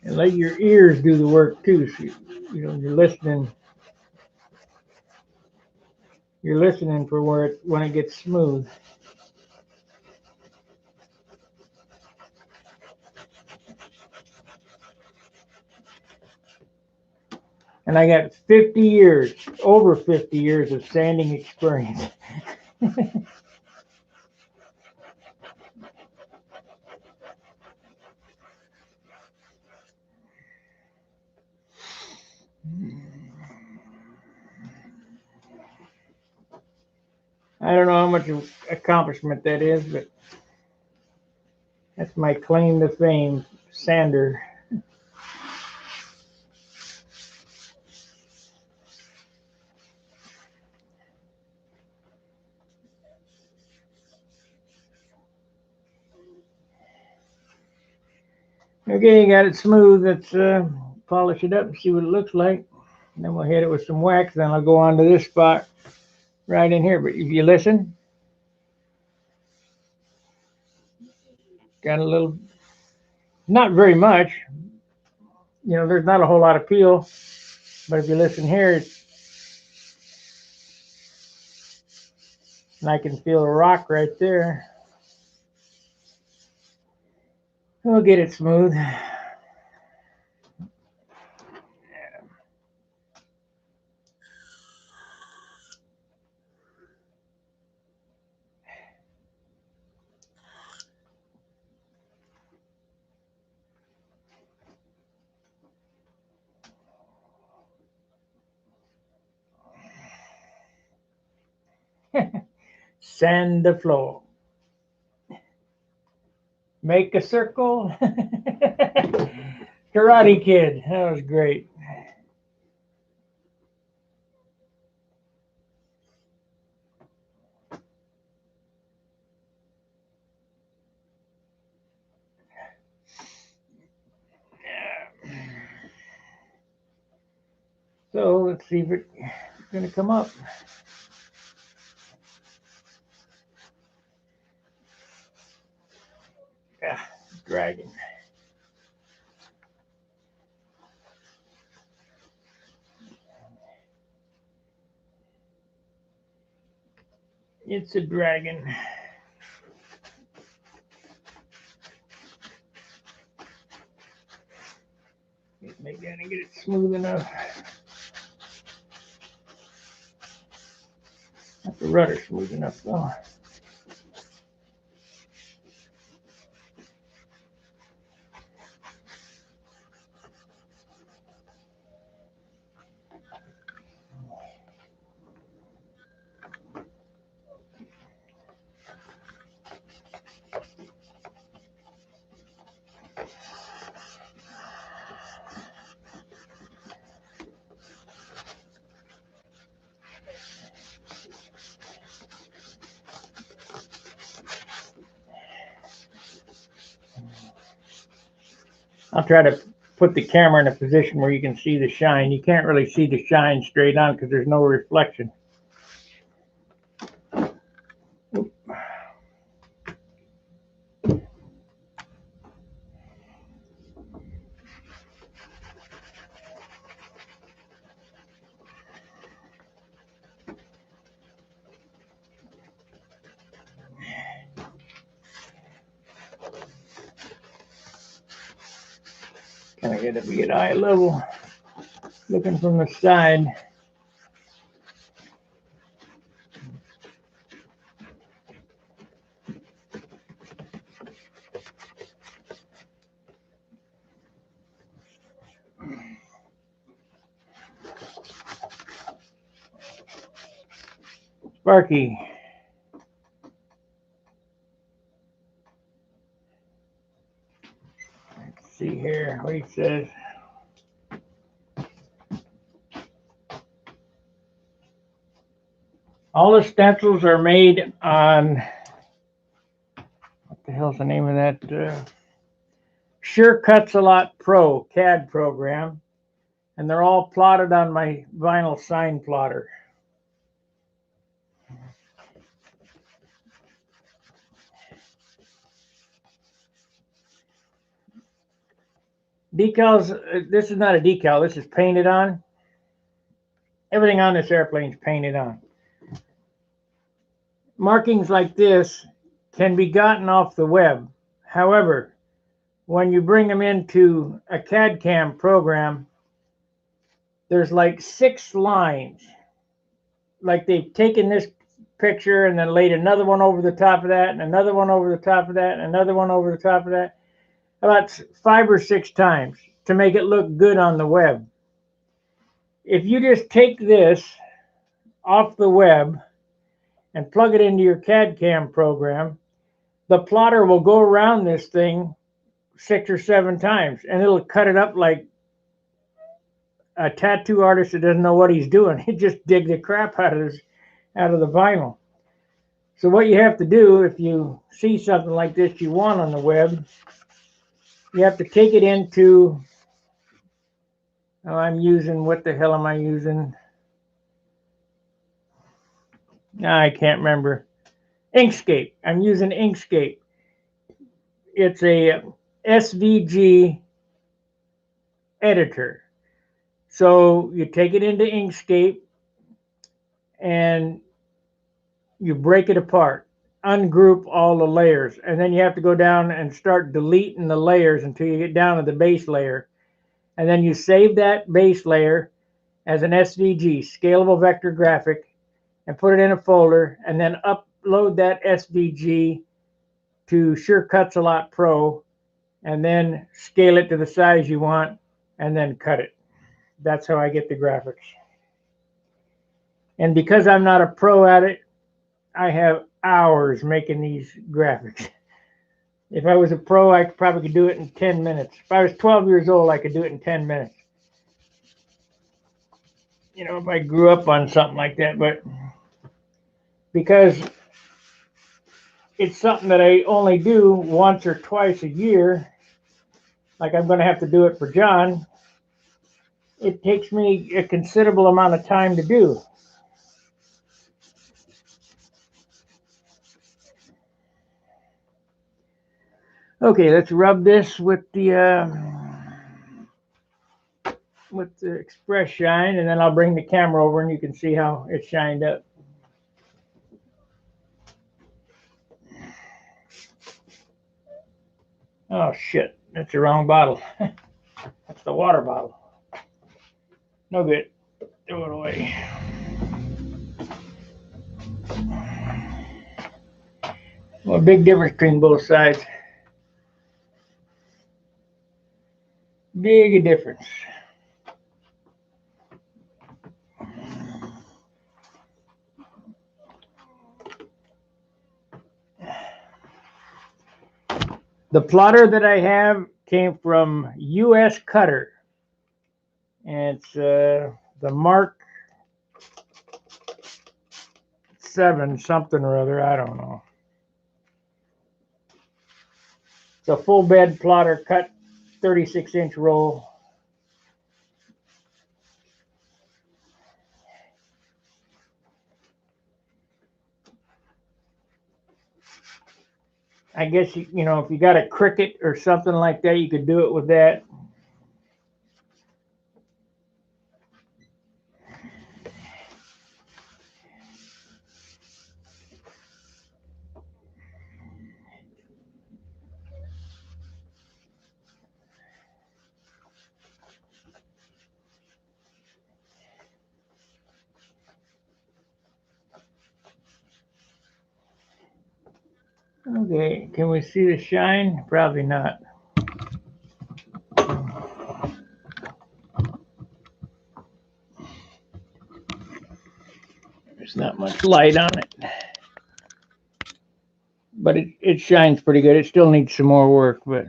And let your ears do the work too. So you're listening. You're listening for when it gets smooth. And I got 50 years, over 50 years of sanding experience. I don't know how much accomplishment that is, but that's my claim to fame, sander. Okay, got it smooth. Let's polish it up and see what it looks like. And then we'll hit it with some wax. Then I'll go on to this spot right in here. But if you listen, got a little, not very much. There's not a whole lot of peel. But if you listen here, and I can feel a rock right there. We'll get it smooth. Sand the floor. Make a circle. Karate Kid. That was great. So let's see if it's going to come up. Yeah, dragging. It's a dragon. Maybe I can get it smooth enough. Not the rudder smooth enough though. I'll try to put the camera in a position where you can see the shine. You can't really see the shine straight on because there's no reflection. Kind of got to be at eye level, looking from the side. Sparky. Let's see here what he says. All the stencils are made on, what the hell's the name of that? Sure Cuts a Lot Pro CAD program. And they're all plotted on my vinyl sign plotter. Decals, this is not a decal, this is painted on. Everything on this airplane is painted on. Markings like this can be gotten off the web. However, when you bring them into a CAD CAM program, there's like 6 lines. Like they've taken this picture and then laid another one over the top of that, and another one over the top of that, and another one over the top of that, about 5 or 6 times to make it look good on the web. If you just take this off the web and plug it into your CAD CAM program, the plotter will go around this thing 6 or 7 times, and it'll cut it up like a tattoo artist that doesn't know what he's doing. He just dig the crap out of the vinyl. So what you have to do if you see something like this you want on the web, you have to take it into, I'm using, what the hell am I using? I can't remember. Inkscape. I'm using Inkscape. It's a SVG editor. So you take it into Inkscape and you break it apart, ungroup all the layers, and then you have to go down and start deleting the layers until you get down to the base layer. And then you save that base layer as an SVG, scalable vector graphic, and put it in a folder, and then upload that SVG to Sure Cuts a Lot Pro, and then scale it to the size you want, and then cut it. That's how I get the graphics. And because I'm not a pro at it, I have hours making these graphics. If I was a pro, I probably could do it in 10 minutes. If I was 12 years old, I could do it in 10 minutes. You know, if I grew up on something like that, but because it's something that I only do once or twice a year, like I'm going to have to do it for John, it takes me a considerable amount of time to do. Okay, let's rub this with the Express Shine, and then I'll bring the camera over and you can see how it's shined up. Oh shit, that's the wrong bottle. That's the water bottle. No good. Throw it away. Well, a big difference between both sides. Big difference. The plotter that I have came from U.S. Cutter, and it's the Mark 7 something or other. I don't know. It's a full bed plotter, cut 36-inch roll. I guess you know if you got a Cricut or something like that, you could do it with that. Okay, can we see the shine? Probably not. There's not much light on it, but it shines pretty good. It still needs some more work, but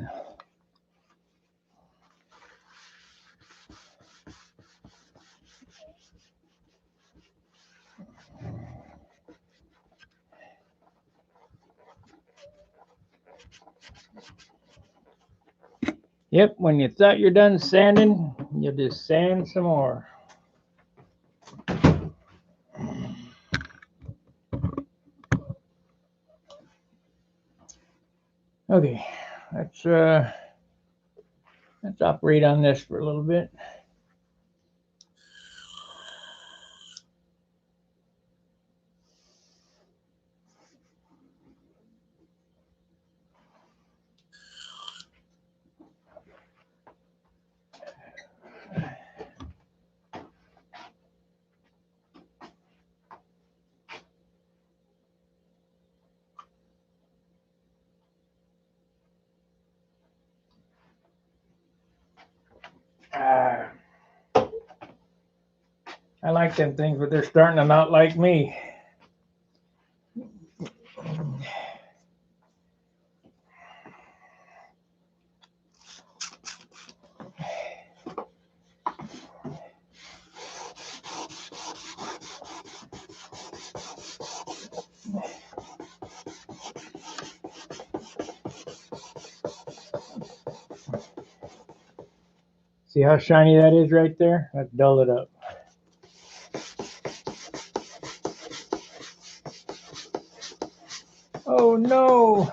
yep, when you thought you're done sanding, you just sand some more. Okay, let's operate on this for a little bit. I like them things, but they're starting to not like me. See how shiny that is right there? Let's dull it up. Oh no!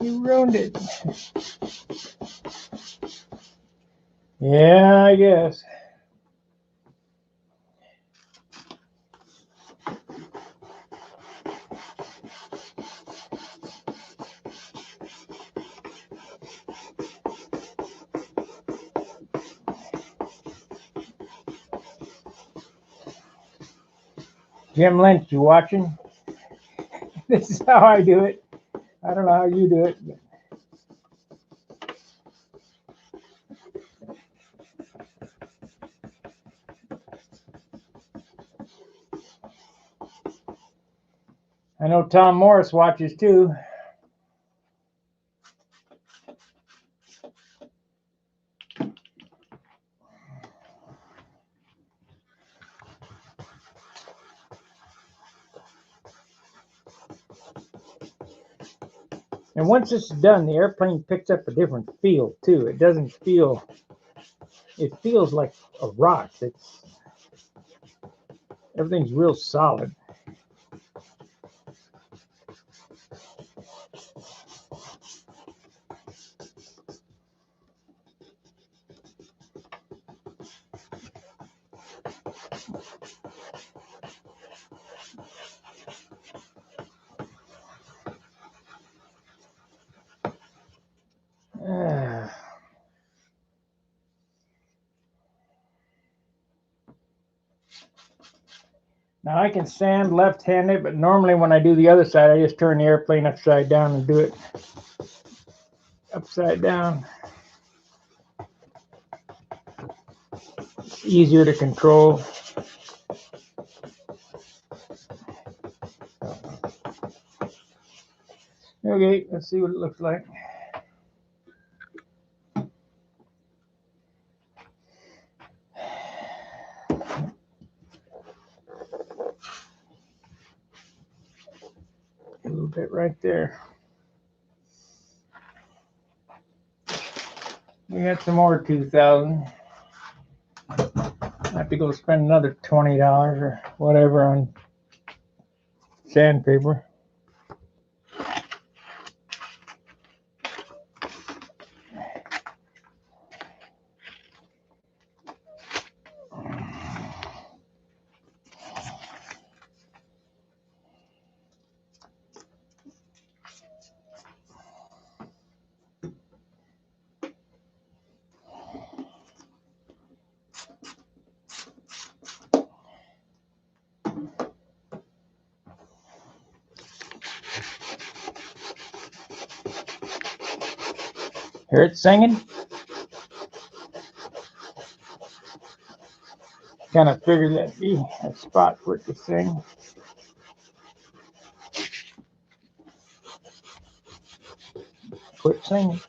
You ruined it. Yeah, I guess. Jim Lynch, you watching? This is how I do it. I don't know how you do it. But know Tom Morris watches too. And once it's done, the airplane picks up a different feel too. It doesn't feel, it feels like a rock. Everything's real solid. Now I can sand left-handed, but normally when I do the other side, I just turn the airplane upside down and do it upside down. It's easier to control. Okay, let's see what it looks like. A little bit right there. We got some more 2,000. I have to go spend another $20 or whatever on sandpaper. Hear it singing? Kind of figured that'd be a spot for it to sing. Quit singing.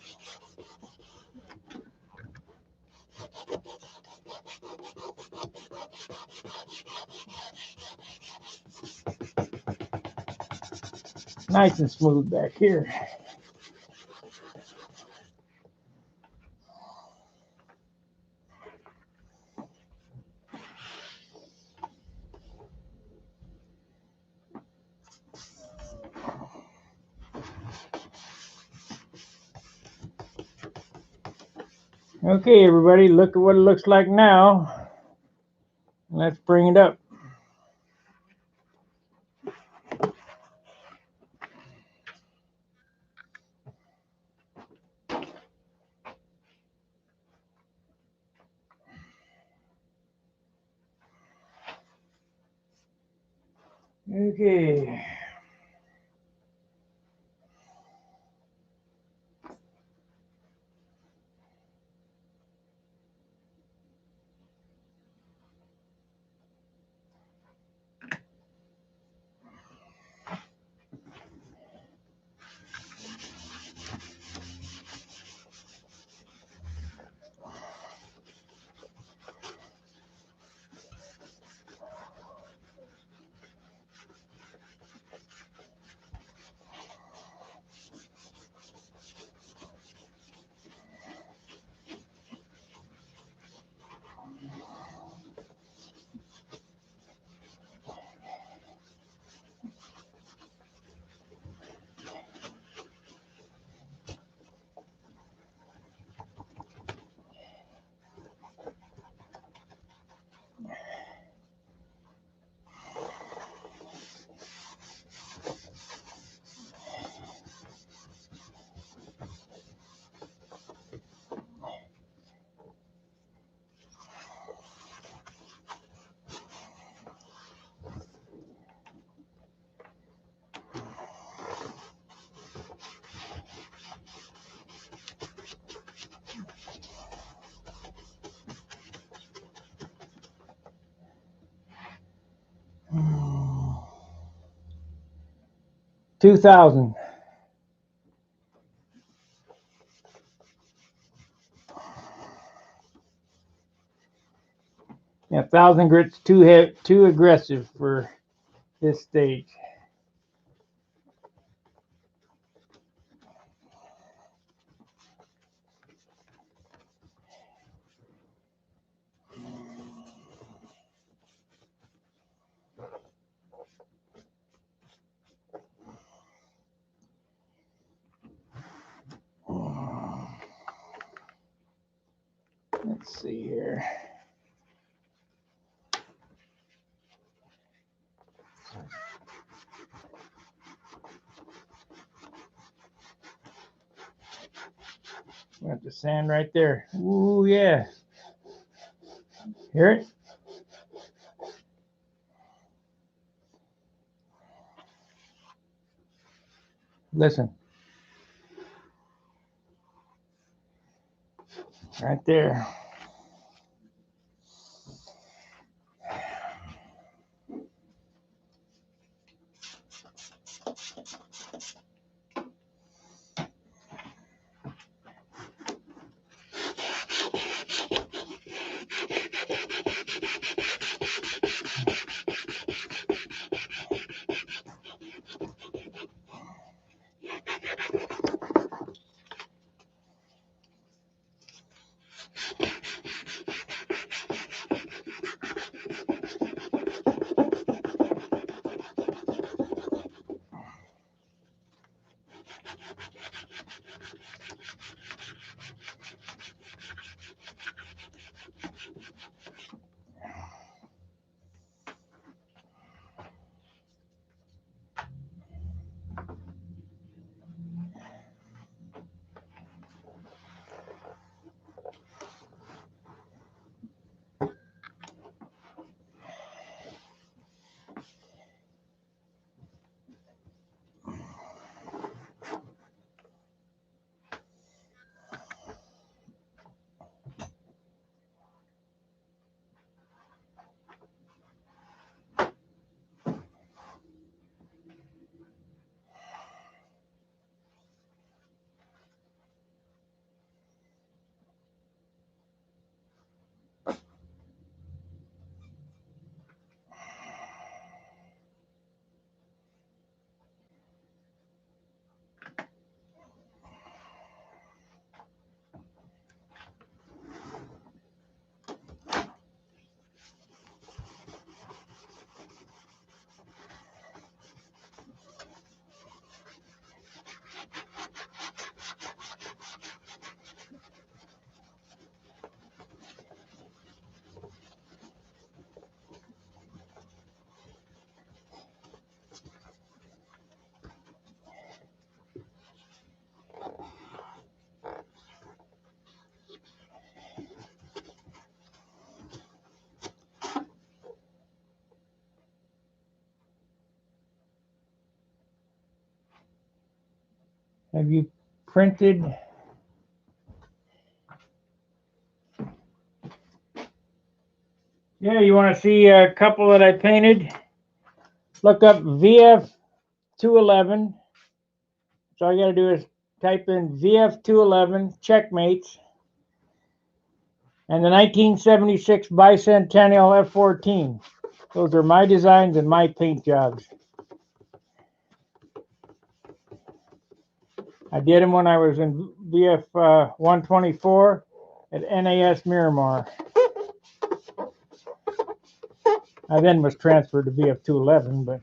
Nice and smooth back here. Okay, everybody, look at what it looks like now. Let's bring it up. Okay. 2000. Yeah, 1000 grit's too aggressive for this stage. Let's see here. Got the sand right there. Ooh, yeah. Hear it? Listen. Right there. Have you printed? Yeah, you want to see a couple that I painted? Look up VF211. So all you got to do is type in VF211 checkmates and the 1976 Bicentennial F14. Those are my designs and my paint jobs. I did them when I was in VF 124 at NAS Miramar. I then was transferred to VF 211, but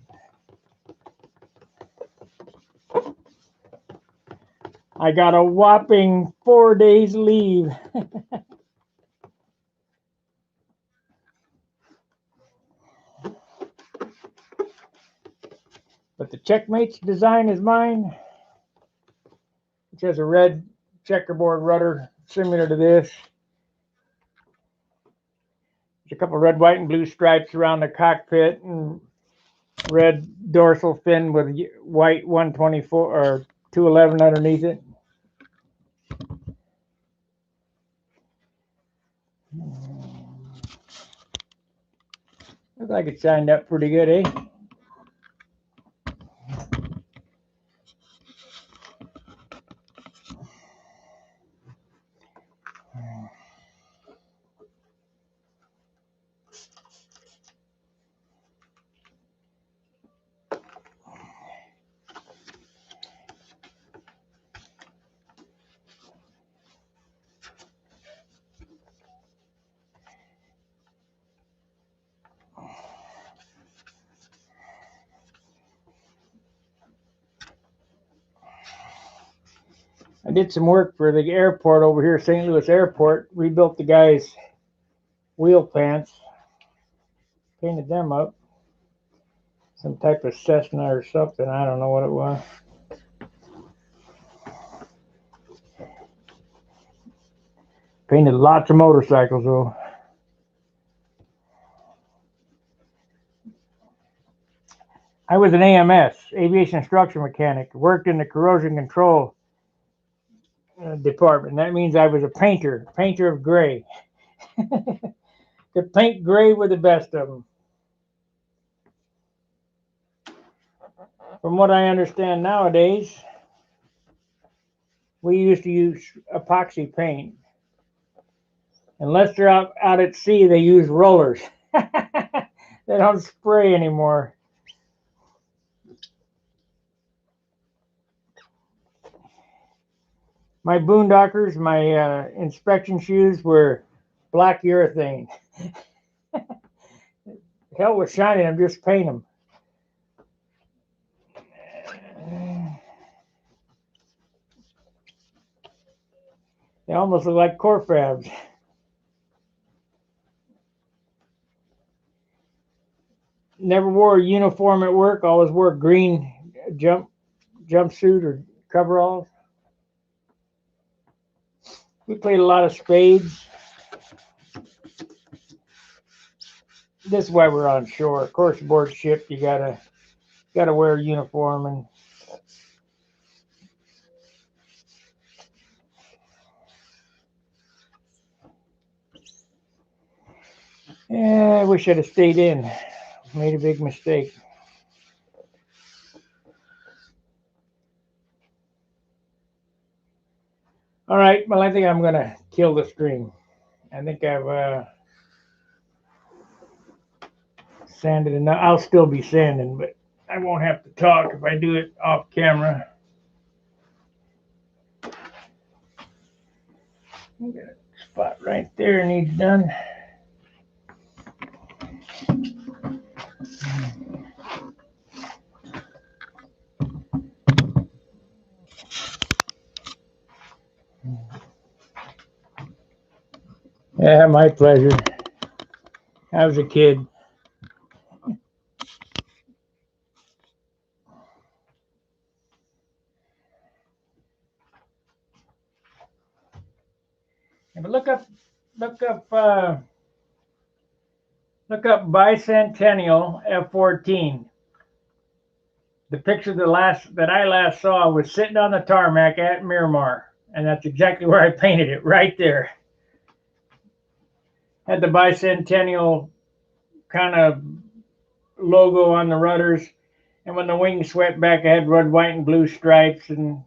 I got a whopping 4 days leave. But the checkmates design is mine, which has a red checkerboard rudder similar to this. There's a couple red, white, and blue stripes around the cockpit and red dorsal fin with white 124 or 211 underneath it. Looks like it shined up pretty good, eh? I did some work for the airport over here, St. Louis Airport. Rebuilt the guy's wheel pants, painted them up. Some type of Cessna or something. I don't know what it was. Painted lots of motorcycles though. I was an AMS, aviation instruction mechanic. Worked in the corrosion control department. That means I was a painter of gray. Could paint gray with the best of them. From what I understand nowadays, we used to use epoxy paint. Unless they're out at sea, they use rollers. They don't spray anymore. My boondockers, my inspection shoes were black urethane. Hell with shining them, just paint them. They almost look like core fabs. Never wore a uniform at work. Always wore green jumpsuit or coveralls. We played a lot of spades. This is why we're on shore. Of course, aboard ship, you gotta wear a uniform. And yeah, I wish I'd have stayed in. Made a big mistake. All right, well, I think I'm gonna kill the stream. I think I've sanded enough. I'll still be sanding, but I won't have to talk if I do it off camera. I got a spot right there needs done. Yeah, my pleasure. I was a kid. But look up Bicentennial F-14. The picture that I last saw was sitting on the tarmac at Miramar, and that's exactly where I painted it, right there. Had the Bicentennial kind of logo on the rudders, and when the wings swept back, I had red, white, and blue stripes, and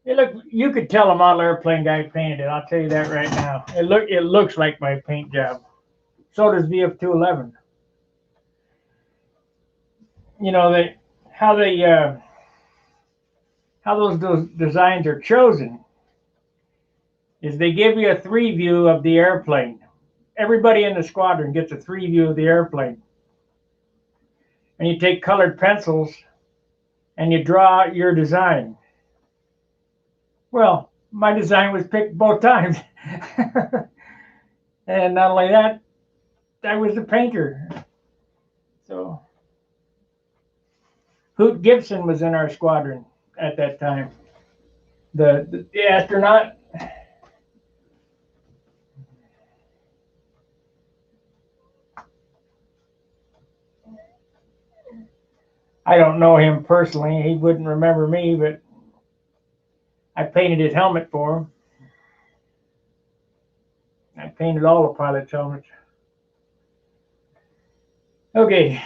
you could tell a model airplane guy painted it. I'll tell you that right now. It looks like my paint job. So does VF-211. You know how those designs are chosen is they give you a 3 view of the airplane. Everybody in the squadron gets a 3 view of the airplane. And you take colored pencils and you draw your design. Well, my design was picked both times. And not only that, I was the painter. So Hoot Gibson was in our squadron at that time. The astronaut. I don't know him personally. He wouldn't remember me, but I painted his helmet for him. I painted all the pilots' helmets. Okay,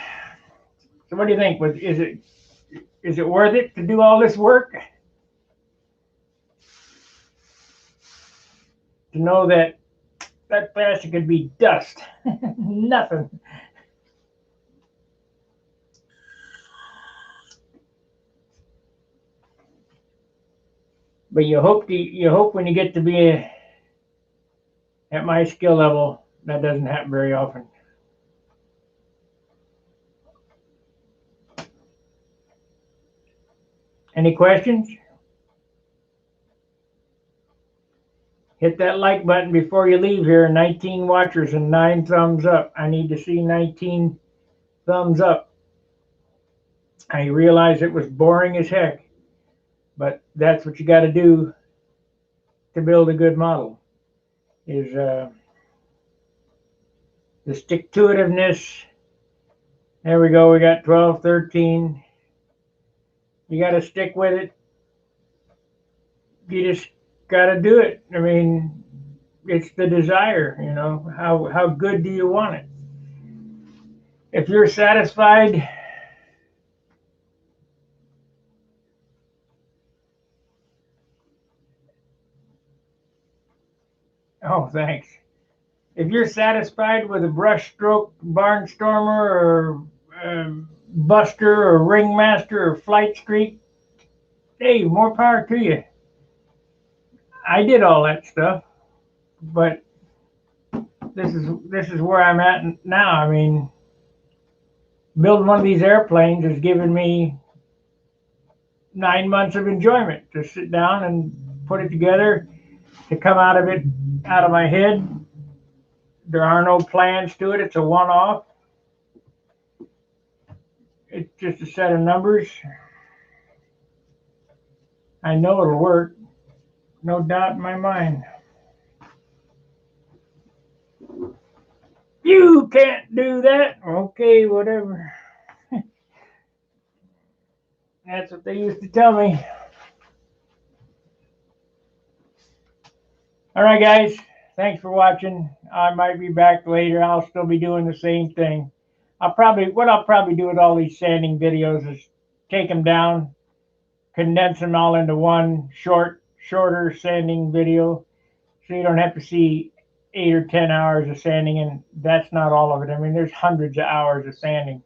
so what do you think? Is it worth it to do all this work? To know that plastic could be dust, nothing. But you hope when you get to be at my skill level, that doesn't happen very often. Any questions? Hit that like button before you leave here. 19 watchers and 9 thumbs up. I need to see 19 thumbs up. I realized it was boring as heck, but that's what you got to do to build a good model, is the stick-to-itiveness. There we go. We got 12, 13. You got to stick with it. You just got to do it. I mean, it's the desire, you know. How good do you want it? If you're satisfied, oh, thanks. If you're satisfied with a brushstroke barnstormer or buster or ringmaster or flight streak, hey, more power to you. I did all that stuff, but this is where I'm at now. I mean, building one of these airplanes has given me 9 months of enjoyment to sit down and put it together, to come out of my head. There are no plans to it. It's a one-off. It's just a set of numbers. I know it'll work. No doubt in my mind. You can't do that. Okay, whatever. That's what they used to tell me. All right, guys. Thanks for watching. I might be back later. I'll still be doing the same thing. What I'll probably do with all these sanding videos is take them down, condense them all into one shorter sanding video, so you don't have to see 8 or 10 hours of sanding, and that's not all of it. I mean, there's hundreds of hours of sanding.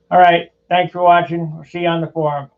All right. Thanks for watching. We'll see you on the forum.